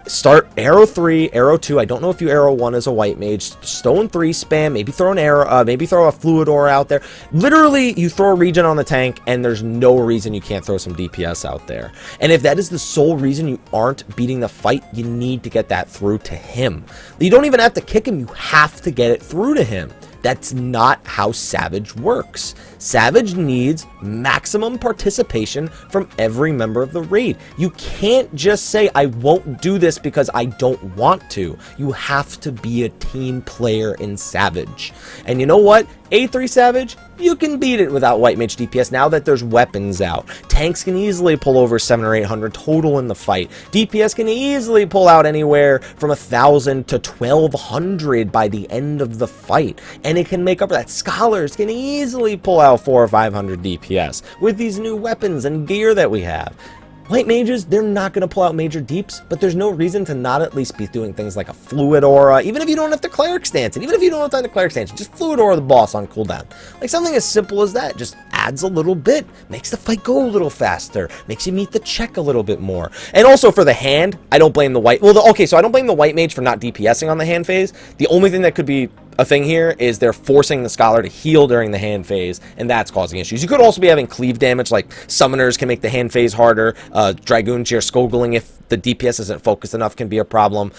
Start arrow 3, arrow 2. I don't know if you arrow 1 as a white mage. Stone 3 spam, maybe throw an arrow, maybe throw a fluid aura out there. Literally, you throw a regen on the tank, and there's no reason you can't throw some DPS out there. And if that is the sole reason you aren't beating the fight, you need to get that through to him. You don't even have to kick him, you have to get it through to him. That's not how Savage works. Savage needs maximum participation from every member of the raid. You can't just say, I won't do this because I don't want to. You have to be a team player in Savage. And you know what? A3 Savage, you can beat it without white mage DPS now that there's weapons out. Tanks can easily pull over 700 or 800 total in the fight. DPS can easily pull out anywhere from 1,000 to 1,200 by the end of the fight. And it can make up for that. Scholars can easily pull out 400 or 500 DPS with these new weapons and gear that we have. White mages, they're not going to pull out major deeps, but there's no reason to not at least be doing things like a fluid aura, even if you don't have to cleric stance, and even if you don't have time to cleric stance, just fluid aura the boss on cooldown. Like something as simple as that, just adds a little bit, makes the fight go a little faster, makes you meet the check a little bit more. And also for the hand, I don't blame the white, so I don't blame the white mage for not DPSing on the hand phase. The only thing that could be a thing here is they're forcing the scholar to heal during the hand phase, and that's causing issues. You could also be having cleave damage, like summoners can make the hand phase harder, Dragoons here Skogling if the DPS isn't focused enough can be a problem.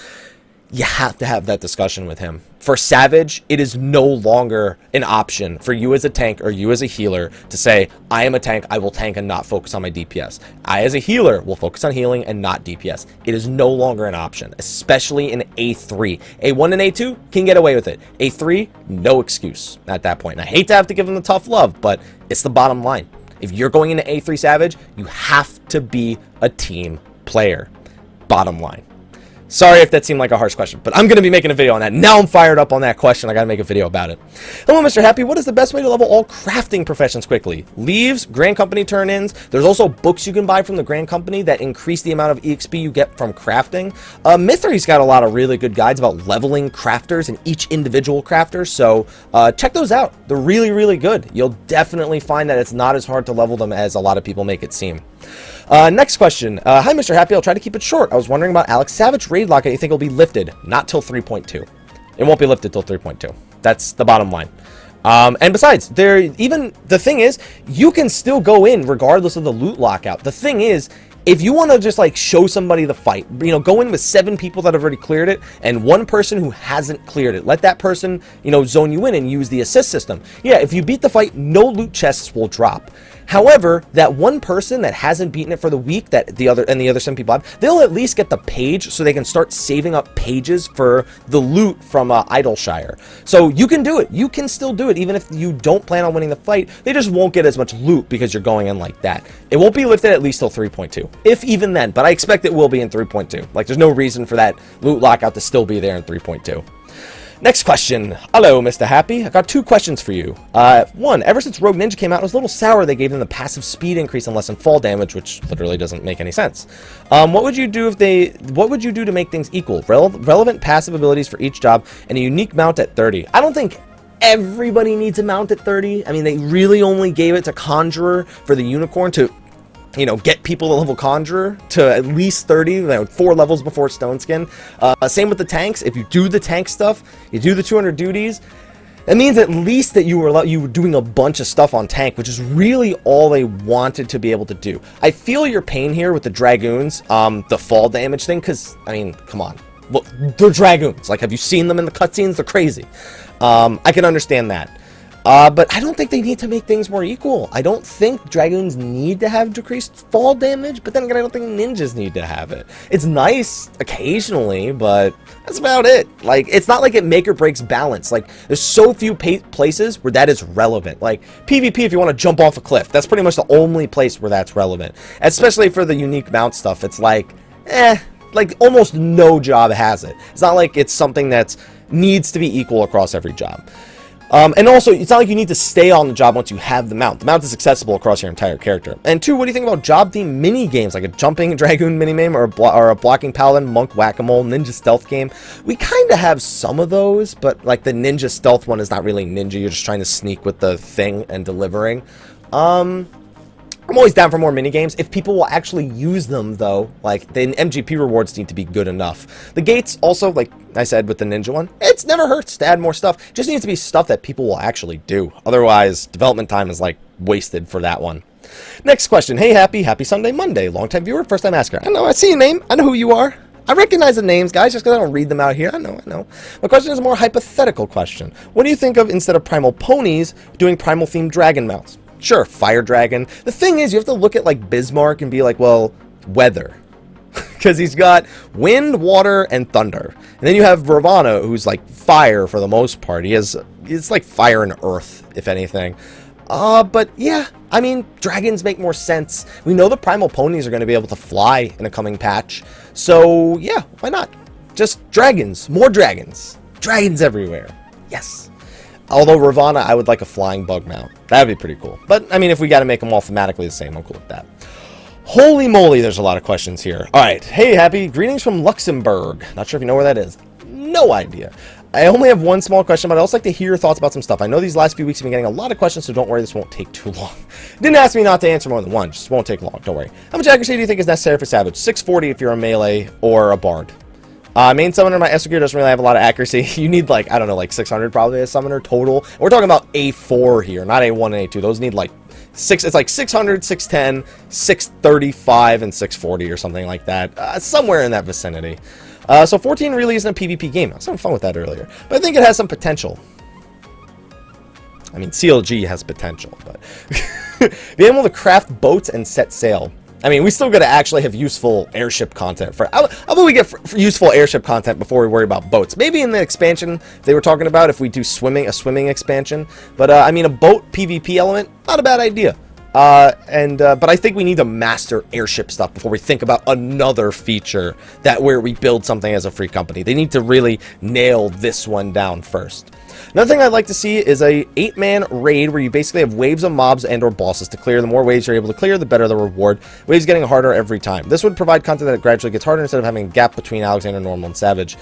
You have to have that discussion with him. For Savage, it is no longer an option for you as a tank or you as a healer to say, I am a tank, I will tank and not focus on my DPS. I as a healer will focus on healing and not DPS. It is no longer an option, especially in A3. A1 and A2 can get away with it. A3, no excuse at that point. And I hate to have to give them the tough love, but it's the bottom line. If you're going into A3 Savage, you have to be a team player. Bottom line. Sorry if that seemed like a harsh question, but I'm going to be making a video on that. Now I'm fired up on that question. I got to make a video about it. Hello, Mr. Happy. What is the best way to level all crafting professions quickly? Leaves, Grand Company turn-ins. There's also books you can buy from the Grand Company that increase the amount of EXP you get from crafting. Mithra's got a lot of really good guides about leveling crafters and each individual crafter, so check those out. They're really, really good. You'll definitely find that it's not as hard to level them as a lot of people make it seem. Next question. Hi, Mr. Happy. I'll try to keep it short. I was wondering about Alex Savage raid lock. You think it'll be lifted? Not till 3.2. It won't be lifted till 3.2. That's the bottom line. And besides, the thing is, you can still go in regardless of the loot lockout. The thing is, if you want to just like show somebody the fight, you know, go in with 7 people that have already cleared it and 1 person who hasn't cleared it. Let that person, you know, zone you in and use the assist system. Yeah, if you beat the fight, no loot chests will drop. However, that 1 person that hasn't beaten it for the week that the other 7 people have, they'll at least get the page so they can start saving up pages for the loot from Idleshire. So you can do it. You can still do it even if you don't plan on winning the fight. They just won't get as much loot because you're going in like that. It won't be lifted at least till 3.2, if even then, but I expect it will be in 3.2. Like, there's no reason for that loot lockout to still be there in 3.2. Next question. Hello, Mr. Happy. I got 2 questions for you. 1, ever since Rogue Ninja came out, it was a little sour they gave them the passive speed increase and lessen fall damage, which literally doesn't make any sense. What would you do to make things equal? Relevant passive abilities for each job and a unique mount at 30. I don't think everybody needs a mount at 30. I mean, they really only gave it to Conjurer for the Unicorn to, you know, get people to level Conjurer to at least 30, you know, 4 levels before Stone Skin. Same with the tanks. If you do the tank stuff, you do the 200 duties, it means at least that you were doing a bunch of stuff on tank, which is really all they wanted to be able to do. I feel your pain here with the Dragoons, the fall damage thing, because, I mean, come on. Look, they're Dragoons. Like, have you seen them in the cutscenes? They're crazy. I can understand that. But I don't think they need to make things more equal. I don't think Dragoons need to have decreased fall damage, but then again, I don't think ninjas need to have it. It's nice occasionally, but that's about it. Like, it's not like it make or breaks balance. Like, there's so few places where that is relevant. Like, PvP, if you want to jump off a cliff, that's pretty much the only place where that's relevant. Especially for the unique mount stuff, it's like, like almost no job has it. It's not like it's something that needs to be equal across every job. And also, it's not like you need to stay on the job once you have the mount. The mount is accessible across your entire character. And 2, what do you think about job-themed mini-games, like a jumping dragoon mini-game or a blocking paladin, monk whack-a-mole, ninja stealth game? We kind of have some of those, but like the ninja stealth one is not really ninja. You're just trying to sneak with the thing and delivering. I'm always down for more minigames. If people will actually use them, though, like, the MGP rewards need to be good enough. The gates, also, like I said with the ninja one, it's never hurts to add more stuff. It just needs to be stuff that people will actually do. Otherwise, development time is, like, wasted for that one. Next question. Hey, Happy Sunday Monday. Long-time viewer, first-time asker. I know, I see your name. I know who you are. I recognize the names, guys, just because I don't read them out here. I know. My question is a more hypothetical question. What do you think of, instead of primal ponies, doing primal-themed dragon mounts? Sure, fire dragon. The thing is, you have to look at, like, Bismarck and be like, well, weather. Because he's got wind, water, and thunder. And then you have Ravana, who's, like, fire for the most part. It's like fire and earth, if anything. But, yeah, I mean, dragons make more sense. We know the primal ponies are going to be able to fly in a coming patch. So, yeah, why not? Just dragons. More dragons. Dragons everywhere. Yes. Although Ravana, I would like a flying bug mount. That would be pretty cool. But, I mean, if we got to make them all thematically the same, I'm cool with that. Holy moly, there's a lot of questions here. All right. Hey, Happy. Greetings from Luxembourg. Not sure if you know where that is. No idea. I only have one small question, but I'd also like to hear your thoughts about some stuff. I know these last few weeks have been getting a lot of questions, so don't worry, this won't take too long. Didn't ask me not to answer more than one. Just won't take long. Don't worry. How much accuracy do you think is necessary for Savage? 640 if you're a melee or a bard. Main summoner, my Esther gear doesn't really have a lot of accuracy. You need, like, I don't know, like 600 probably as summoner total. We're talking about A4 here, not A1 and A2. Those need, like, it's like 600, 610, 635, and 640 or something like that. Somewhere in that vicinity. So 14 really isn't a PvP game. I was having fun with that earlier. But I think it has some potential. I mean, CLG has potential, but... Being able to craft boats and set sail. I mean, we still got to actually have useful airship content for. How about we get useful airship content before we worry about boats? Maybe in the expansion they were talking about, if we do a swimming expansion. But I mean, a boat PvP element, not a bad idea. But I think we need to master airship stuff before we think about another feature where we build something as a free company. They need to really nail this one down first. Another thing I'd like to see is a 8-man raid where you basically have waves of mobs and or bosses to clear. The more waves you're able to clear, the better the reward. Waves getting harder every time. This would provide content that gradually gets harder instead of having a gap between Alexander, Normal, and Savage.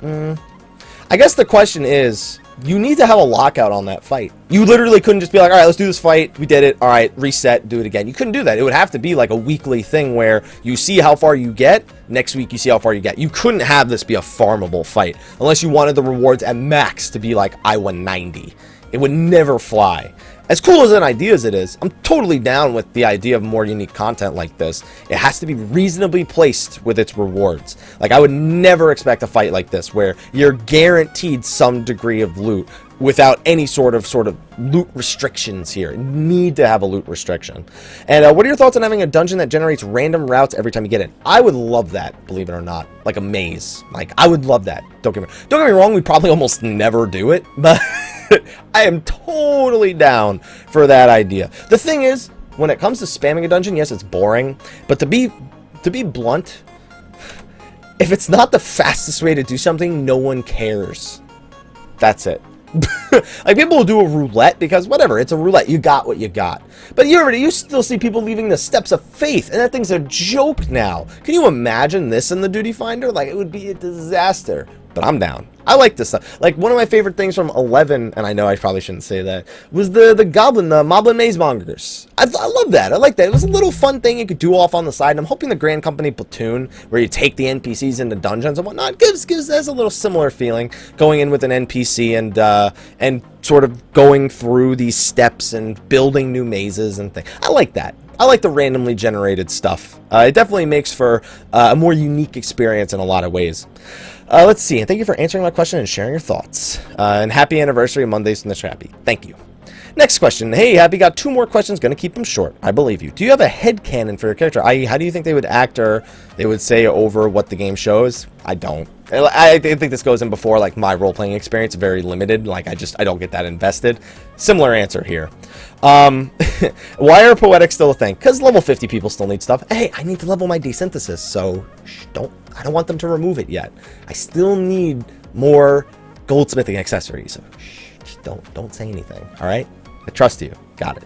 I guess the question is, you need to have a lockout on that fight. You literally couldn't just be like, all right, let's do this fight. We did it. All right, reset, do it again. You couldn't do that. It would have to be like a weekly thing where you see how far you get. Next week, you see how far you get. You couldn't have this be a farmable fight unless you wanted the rewards at max to be like I won 90. It would never fly. As cool as an idea as it is, I'm totally down with the idea of more unique content like this. It has to be reasonably placed with its rewards. Like, I would never expect a fight like this where you're guaranteed some degree of loot without any sort of loot restrictions here. You need to have a loot restriction. And what are your thoughts on having a dungeon that generates random routes every time you get in? I would love that, believe it or not. Like a maze. Like, I would love that. Don't get me wrong, we probably almost never do it, but I am totally down for that idea. The thing is, when it comes to spamming a dungeon, yes, it's boring, but to be blunt, if it's not the fastest way to do something, no one cares. That's it. Like, people will do a roulette because whatever, it's a roulette. You got what you got. But you still see people leaving the Steps of Faith, and that thing's a joke now. Can you imagine this in the Duty Finder? Like, it would be a disaster. But I'm down. I like this stuff. Like, one of my favorite things from 11, and I know I probably shouldn't say that, was the Moblin Maze Mongers. I love that. I like that. It was a little fun thing you could do off on the side. And I'm hoping the Grand Company Platoon, where you take the NPCs into dungeons and whatnot, gives us a little similar feeling going in with an NPC and sort of going through these steps and building new mazes and things. I like that. I like the randomly generated stuff. It definitely makes for a more unique experience in a lot of ways. Let's see. And thank you for answering my question and sharing your thoughts. And happy anniversary Mondays from Mrhappy. Thank you. Next question. Hey, Happy, got 2 more questions. Going to keep them short. I believe you. Do you have a headcanon for your character? I.e., how do you think they would act or they would say over what the game shows? I don't. I think this goes in before, like, my role-playing experience, very limited. Like, I don't get that invested. Similar answer here. Why are poetics still a thing? Because level 50 people still need stuff. Hey, I need to level my desynthesis, so I don't want them to remove it yet. I still need more goldsmithing accessories, so just don't say anything, all right? I trust you. Got it.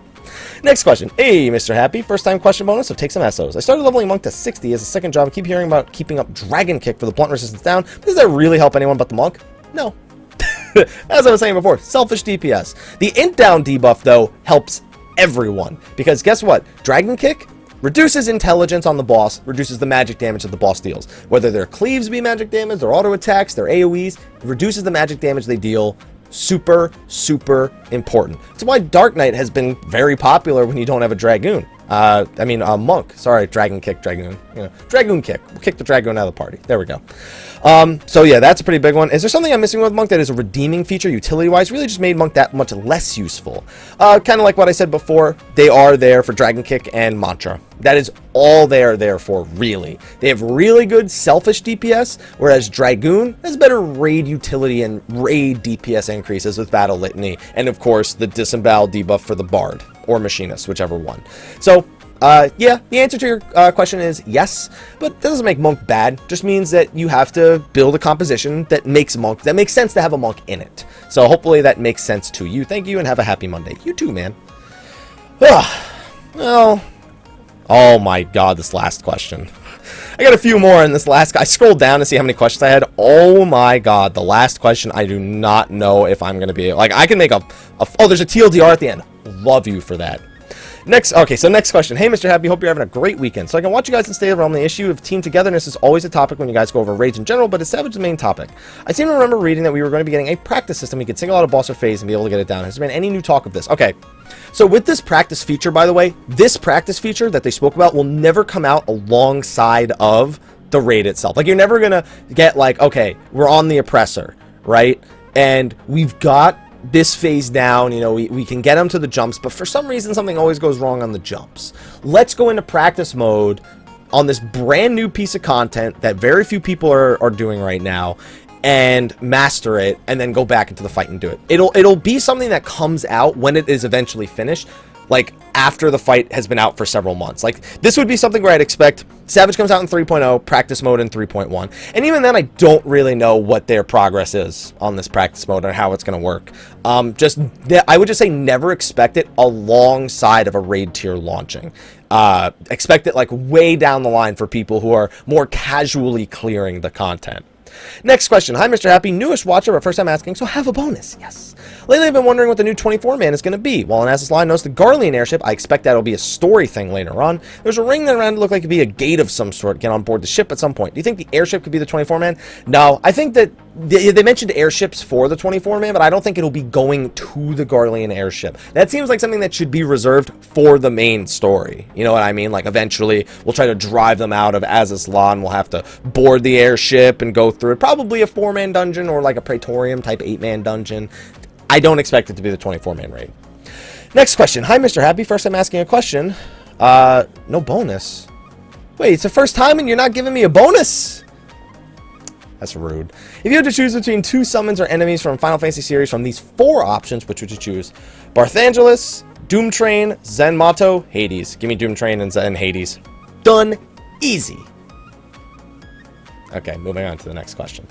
Next question. Hey, Mr. Happy. First time question bonus, so take some SOs. I started leveling Monk to 60 as a second job. I keep hearing about keeping up Dragon Kick for the blunt resistance down. Does that really help anyone but the Monk? No. As I was saying before, selfish DPS. The int down debuff, though, helps everyone. Because guess what? Dragon Kick reduces intelligence on the boss, reduces the magic damage that the boss deals. Whether their cleaves be magic damage, their auto attacks, their AoEs, reduces the magic damage they deal. Super, super important. That's why Dark Knight has been very popular when you don't have a Dragoon. Monk. Sorry, Dragon Kick, Dragoon. Dragoon Kick. We'll kick the Dragoon out of the party. There we go. So yeah, that's a pretty big one. Is there something I'm missing with Monk that is a redeeming feature utility-wise? Really just made Monk that much less useful. Kind of like what I said before, they are there for Dragon Kick and Mantra. That is all they are there for, really. They have really good selfish DPS, whereas Dragoon has better raid utility and raid DPS increases with Battle Litany, and of course, the Disembowel debuff for the Bard, or Machinist, whichever one. So, yeah, the answer to your question is yes, but that doesn't make Monk bad. Just means that you have to build a composition that makes sense to have a Monk in it. So hopefully that makes sense to you. Thank you, and have a happy Monday. You too, man. Well, oh my god, this last question. I got a few more in this last. I scrolled down to see how many questions I had. Oh my god, the last question, I do not know if I'm going to be... Like, I can make oh, there's a TLDR at the end. Love you for that. Next question. Hey, Mr. Happy, hope you're having a great weekend. So I can watch you guys and stay around. The issue of team togetherness is always a topic when you guys go over raids in general, but it's Savage's main topic. I seem to remember reading that we were going to be getting a practice system. We could single out a boss or phase and be able to get it down. Has there been any new talk of this? Okay. So with this practice feature, by the way, this practice feature that they spoke about will never come out alongside of the raid itself. Like, you're never going to get like, okay, we're on the oppressor, right? And we've got this phase down, we can get them to the jumps, but for some reason something always goes wrong on the jumps. Let's go into practice mode on this brand new piece of content that very few people are doing right now, and master it, and then go back into the fight and do it. It'll be something that comes out when it is eventually finished, like after the fight has been out for several months. Like, this would be something where I'd expect Savage comes out in 3.0, practice mode in 3.1, and even then I don't really know what their progress is on this practice mode and how it's going to work. I would just say never expect it alongside of a raid tier launching. Expect it like way down the line for people who are more casually clearing the content. Next question. Hi, Mr. Happy. Newest watcher, but first time asking, so have a bonus. Yes. Lately, I've been wondering what the new 24-man is going to be. While in As's line, notice the Garlean airship. I expect that'll be a story thing later on. There's a ring that around it looked like it'd be a gate of some sort. Get on board the ship at some point. Do you think the airship could be the 24-man? No. I think that they mentioned airships for the 24-man, but I don't think it'll be going to the Garlean airship. That seems like something that should be reserved for the main story. You know what I mean? Like, eventually, we'll try to drive them out of Azazlan. We'll have to board the airship and go through it. Probably a 4-man dungeon or like a Praetorium type 8-man dungeon. I don't expect it to be the 24-man raid. Next question. Hi, Mr. Happy. First time asking a question. No bonus. Wait, it's the first time and you're not giving me a bonus? That's rude. If you had to choose between 2 summons or enemies from Final Fantasy series from these 4 options, which would you choose? Barthangelus, Doom Train, Zen Mato, Hades. Give me Doom Train and Zen Hades. Done. Easy. Okay, moving on to the next question.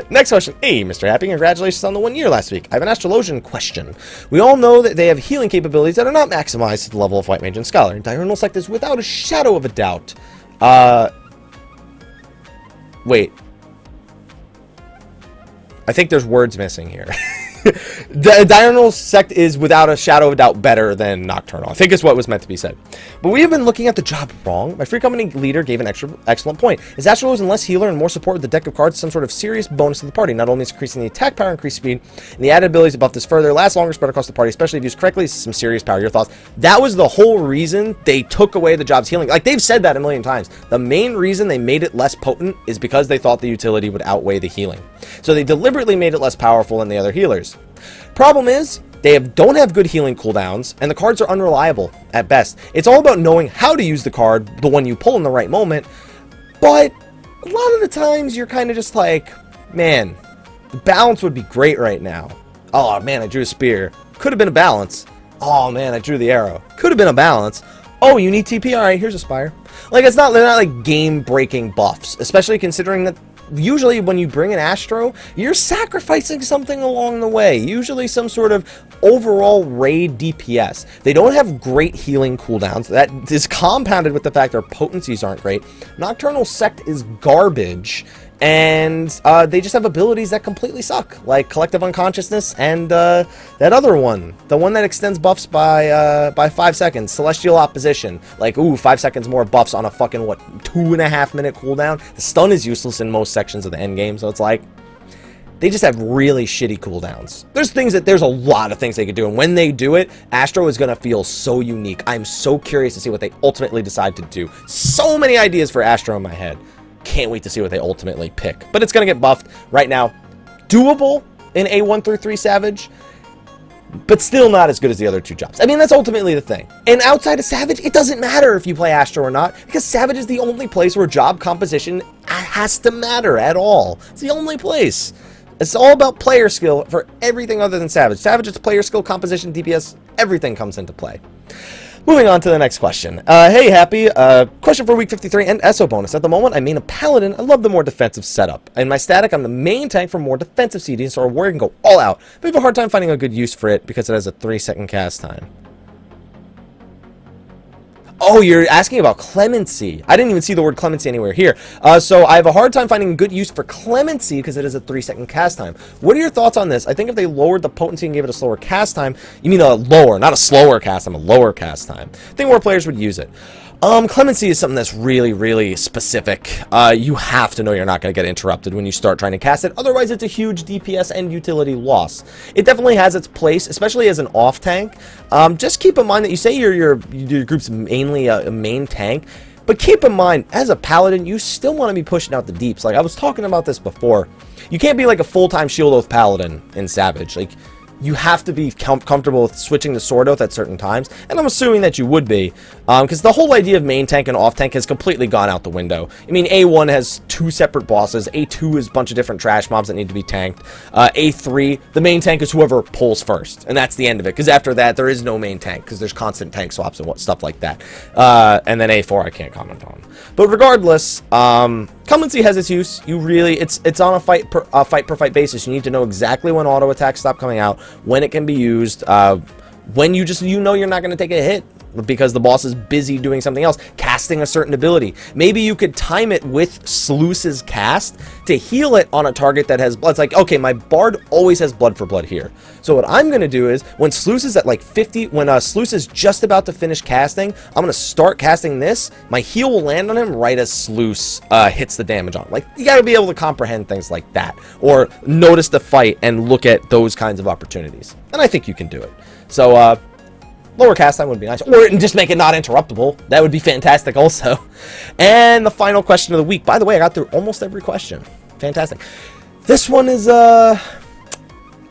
Next question. Hey, Mr. Happy, congratulations on the 1 year last week. I have an Astrologian question. We all know that they have healing capabilities that are not maximized to the level of White Mage and Scholar. Diurnal Sect is without a shadow of a doubt. Wait. I think there's words missing here. The Diurnal Sect is without a shadow of a doubt better than Nocturnal. I think is what was meant to be said. But we have been looking at the job wrong. My free company leader gave an excellent point. Is Astro and less healer and more support with the deck of cards some sort of serious bonus to the party? Not only is increasing the attack power, increased speed, and the added abilities to buff this further, lasts longer, spread across the party, especially if used correctly, some serious power. Your thoughts? That was the whole reason they took away the job's healing. Like, they've said that a million times. The main reason they made it less potent is because they thought the utility would outweigh the healing. So they deliberately made it less powerful than the other healers. Problem is, they don't have good healing cooldowns, and the cards are unreliable at best. It's all about knowing how to use the card, the one you pull in the right moment, but a lot of the times you're kind of just like, man, the balance would be great right now. Oh man, I drew a spear. Could have been a balance. Oh man, I drew the arrow. Could have been a balance. Oh, you need TP? Alright, here's a Spire. Like, they're not like game-breaking buffs, especially considering that usually when you bring an Astro, you're sacrificing something along the way. Usually some sort of overall raid DPS. They don't have great healing cooldowns. That is compounded with the fact their potencies aren't great. Nocturnal Sect is garbage. And they just have abilities that completely suck, like Collective Unconsciousness and that other one, the one that extends buffs by 5 seconds, Celestial Opposition. Like, ooh, 5 seconds more buffs on a fucking, what, 2.5 minute cooldown? The stun is useless in most sections of the end game, so it's like, they just have really shitty cooldowns. There's a lot of things they could do, and when they do it, Astro is going to feel so unique. I'm so curious to see what they ultimately decide to do. So many ideas for Astro in my head. Can't wait to see what they ultimately pick. But it's going to get buffed right now. Doable in A1 through 3 Savage, but still not as good as the other 2 jobs. I mean, that's ultimately the thing. And outside of Savage, it doesn't matter if you play Astro or not, because Savage is the only place where job composition has to matter at all. It's the only place. It's all about player skill for everything other than Savage. Savage is player skill, composition, DPS, everything comes into play. Moving on to the next question. Hey, Happy. Question for week 53 and SO bonus. At the moment, I main a Paladin. I love the more defensive setup. In my static, I'm the main tank for more defensive CDs, so our warrior can go all out. But I have a hard time finding a good use for it because it has a 3-second cast time. Oh, you're asking about Clemency. I didn't even see the word Clemency anywhere here. So I have a hard time finding good use for Clemency because it is a 3-second cast time. What are your thoughts on this? I think if they lowered the potency and gave it a slower cast time, you mean a lower, not a slower cast time, a lower cast time. I think more players would use it. Clemency is something that's really, really specific. You have to know you're not going to get interrupted when you start trying to cast it. Otherwise, it's a huge DPS and utility loss. It definitely has its place, especially as an off tank. Just keep in mind that you say your group's mainly a main tank, but keep in mind, as a Paladin, you still want to be pushing out the deeps. Like, I was talking about this before. You can't be like a full-time Shield Oath Paladin in Savage. Like, you have to be comfortable with switching to Sword Oath at certain times, and I'm assuming that you would be, because the whole idea of main tank and off tank has completely gone out the window. I mean, A1 has 2 separate bosses, A2 is a bunch of different trash mobs that need to be tanked, A3, the main tank is whoever pulls first, and that's the end of it, because after that, there is no main tank, because there's constant tank swaps and stuff like that, and then A4 I can't comment on. But regardless, Cumbency has its use. You really, it's on a fight per fight basis. You need to know exactly when auto attacks stop coming out, when it can be used, when you know you're not going to take a hit because the boss is busy doing something else, casting a certain ability. Maybe you could time it with Sluice's cast to heal it on a target that has blood. It's like, okay, my Bard always has blood for blood here. So what I'm going to do is, when Sluice is at like 50, when Sluice is just about to finish casting, I'm going to start casting this. My heal will land on him right as Sluice hits the damage on him. Like, you got to be able to comprehend things like that, or notice the fight and look at those kinds of opportunities. And I think you can do it. So, lower cast time would be nice, or just make it not interruptible. That would be fantastic also. And the final question of the week. By the way, I got through almost every question. Fantastic. This one is, I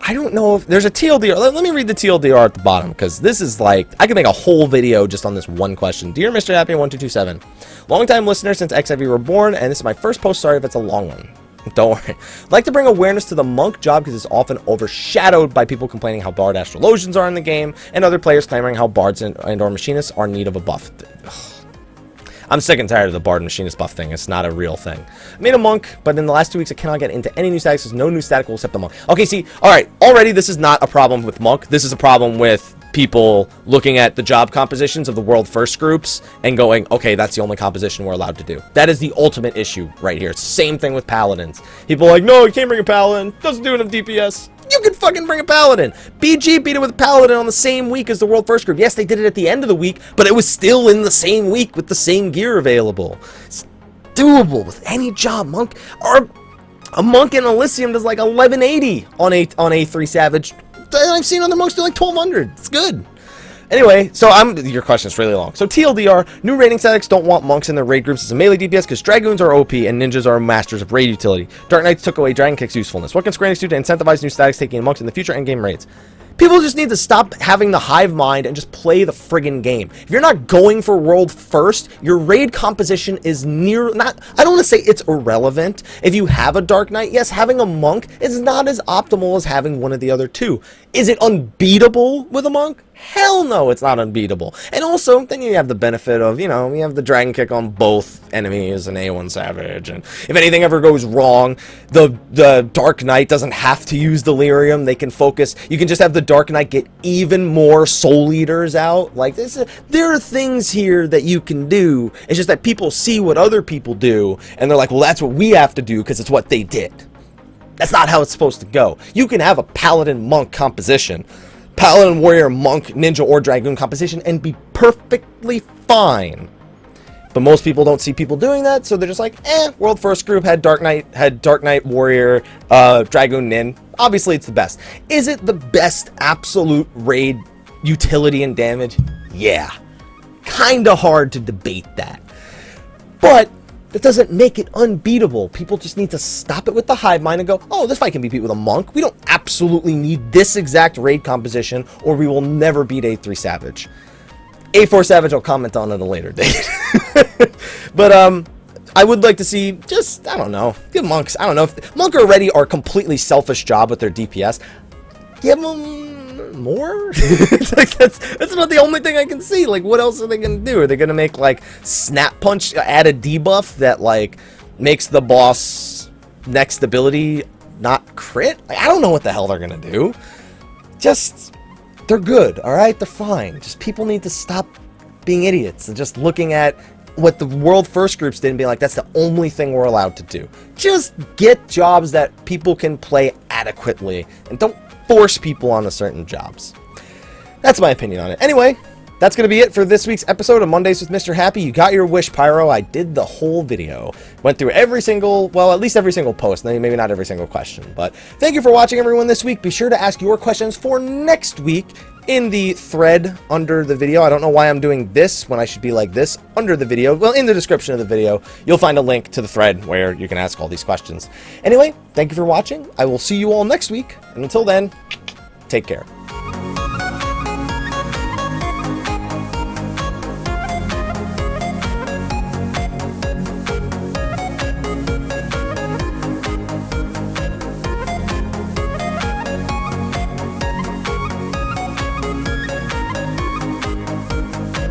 don't know if there's a TLDR. Let me read the TLDR at the bottom, because this is like, I can make a whole video just on this one question. Dear Mr. Happy 1227, long-time listener since XIV were born, and this is my first post. Sorry if it's a long one. Don't worry. I'd like to bring awareness to the monk job because it's often overshadowed by people complaining how Bard Astrologians are in the game, and other players clamoring how Bards and or Machinists are in need of a buff. I'm sick and tired of the Bard and Machinist buff thing. It's not a real thing. I made a monk, but in the last 2 weeks I cannot get into any new statics. There's no new static except the monk. Okay, see, alright, already this is not a problem with monk. This is a problem with people looking at the job compositions of the world first groups and going, okay, that's the only composition we're allowed to do. That is the ultimate issue right here. Same thing with paladins. People are like, no, you can't bring a paladin. Doesn't do enough DPS. You can fucking bring a paladin. BG beat it with a paladin on the same week as the world first group. Yes, they did it at the end of the week, but it was still in the same week with the same gear available. It's doable with any job, monk. Or a monk in Elysium does like 1180 on A3 Savage. I've seen other monks do like 1200. It's good. Anyway, so your question is really long. So TLDR, new raiding statics don't want monks in their raid groups as a melee DPS because dragoons are OP and ninjas are masters of raid utility. Dark Knights took away Dragon Kick's usefulness. What can Square Enix do to incentivize new statics taking monks in the future endgame raids? People just need to stop having the hive mind and just play the friggin' game. If you're not going for world first, your raid composition is I don't want to say it's irrelevant. If you have a Dark Knight, yes, having a monk is not as optimal as having one of the other two. Is it unbeatable with a monk? Hell no, it's not unbeatable. And also, then you have the benefit of, you have the Dragon Kick on both enemies and A1 Savage. And if anything ever goes wrong, the Dark Knight doesn't have to use Delirium. They can focus. You can just have the Dark Knight get even more Soul Eaters out. Like, there are things here that you can do. It's just that people see what other people do, and they're like, well, that's what we have to do because it's what they did. That's not how it's supposed to go. You can have a Paladin Monk composition, Paladin, Warrior, Monk, Ninja, or Dragoon composition and be perfectly fine. But most people don't see people doing that, so they're just like, World First Group had Dark Knight, Warrior, Dragoon, Nin. Obviously, it's the best. Is it the best absolute raid utility and damage? Yeah. Kinda hard to debate that. But that doesn't make it unbeatable. People just need to stop it with the hive mind and go, oh, this fight can be beat with a monk. We don't absolutely need this exact raid composition, or we will never beat A3 Savage. A4 Savage, I'll comment on at a later date. But, I would like to see just, I don't know, give monks, I don't know, if monk already are a completely selfish job with their DPS, give them more? It's like, that's about the only thing I can see. Like, what else are they gonna do? Are they gonna make like Snap Punch, add a debuff that like makes the boss next ability not crit? Like, I don't know what the hell they're gonna do. Just, they're good, alright? They're fine. Just people need to stop being idiots and just looking at what the world first groups did and be like, that's the only thing we're allowed to do. Just get jobs that people can play adequately and don't force people onto certain jobs. That's my opinion on it. Anyway, that's going to be it for this week's episode of Mondays with Mr. Happy. You got your wish, Pyro. I did the whole video. Went through every single, well, at least every single post. Maybe not every single question. But thank you for watching, everyone, this week. Be sure to ask your questions for next week in the thread under the video. I don't know why I'm doing this when I should be like this under the video. Well, in the description of the video, you'll find a link to the thread where you can ask all these questions. Anyway, thank you for watching. I will see you all next week. And until then, Take care.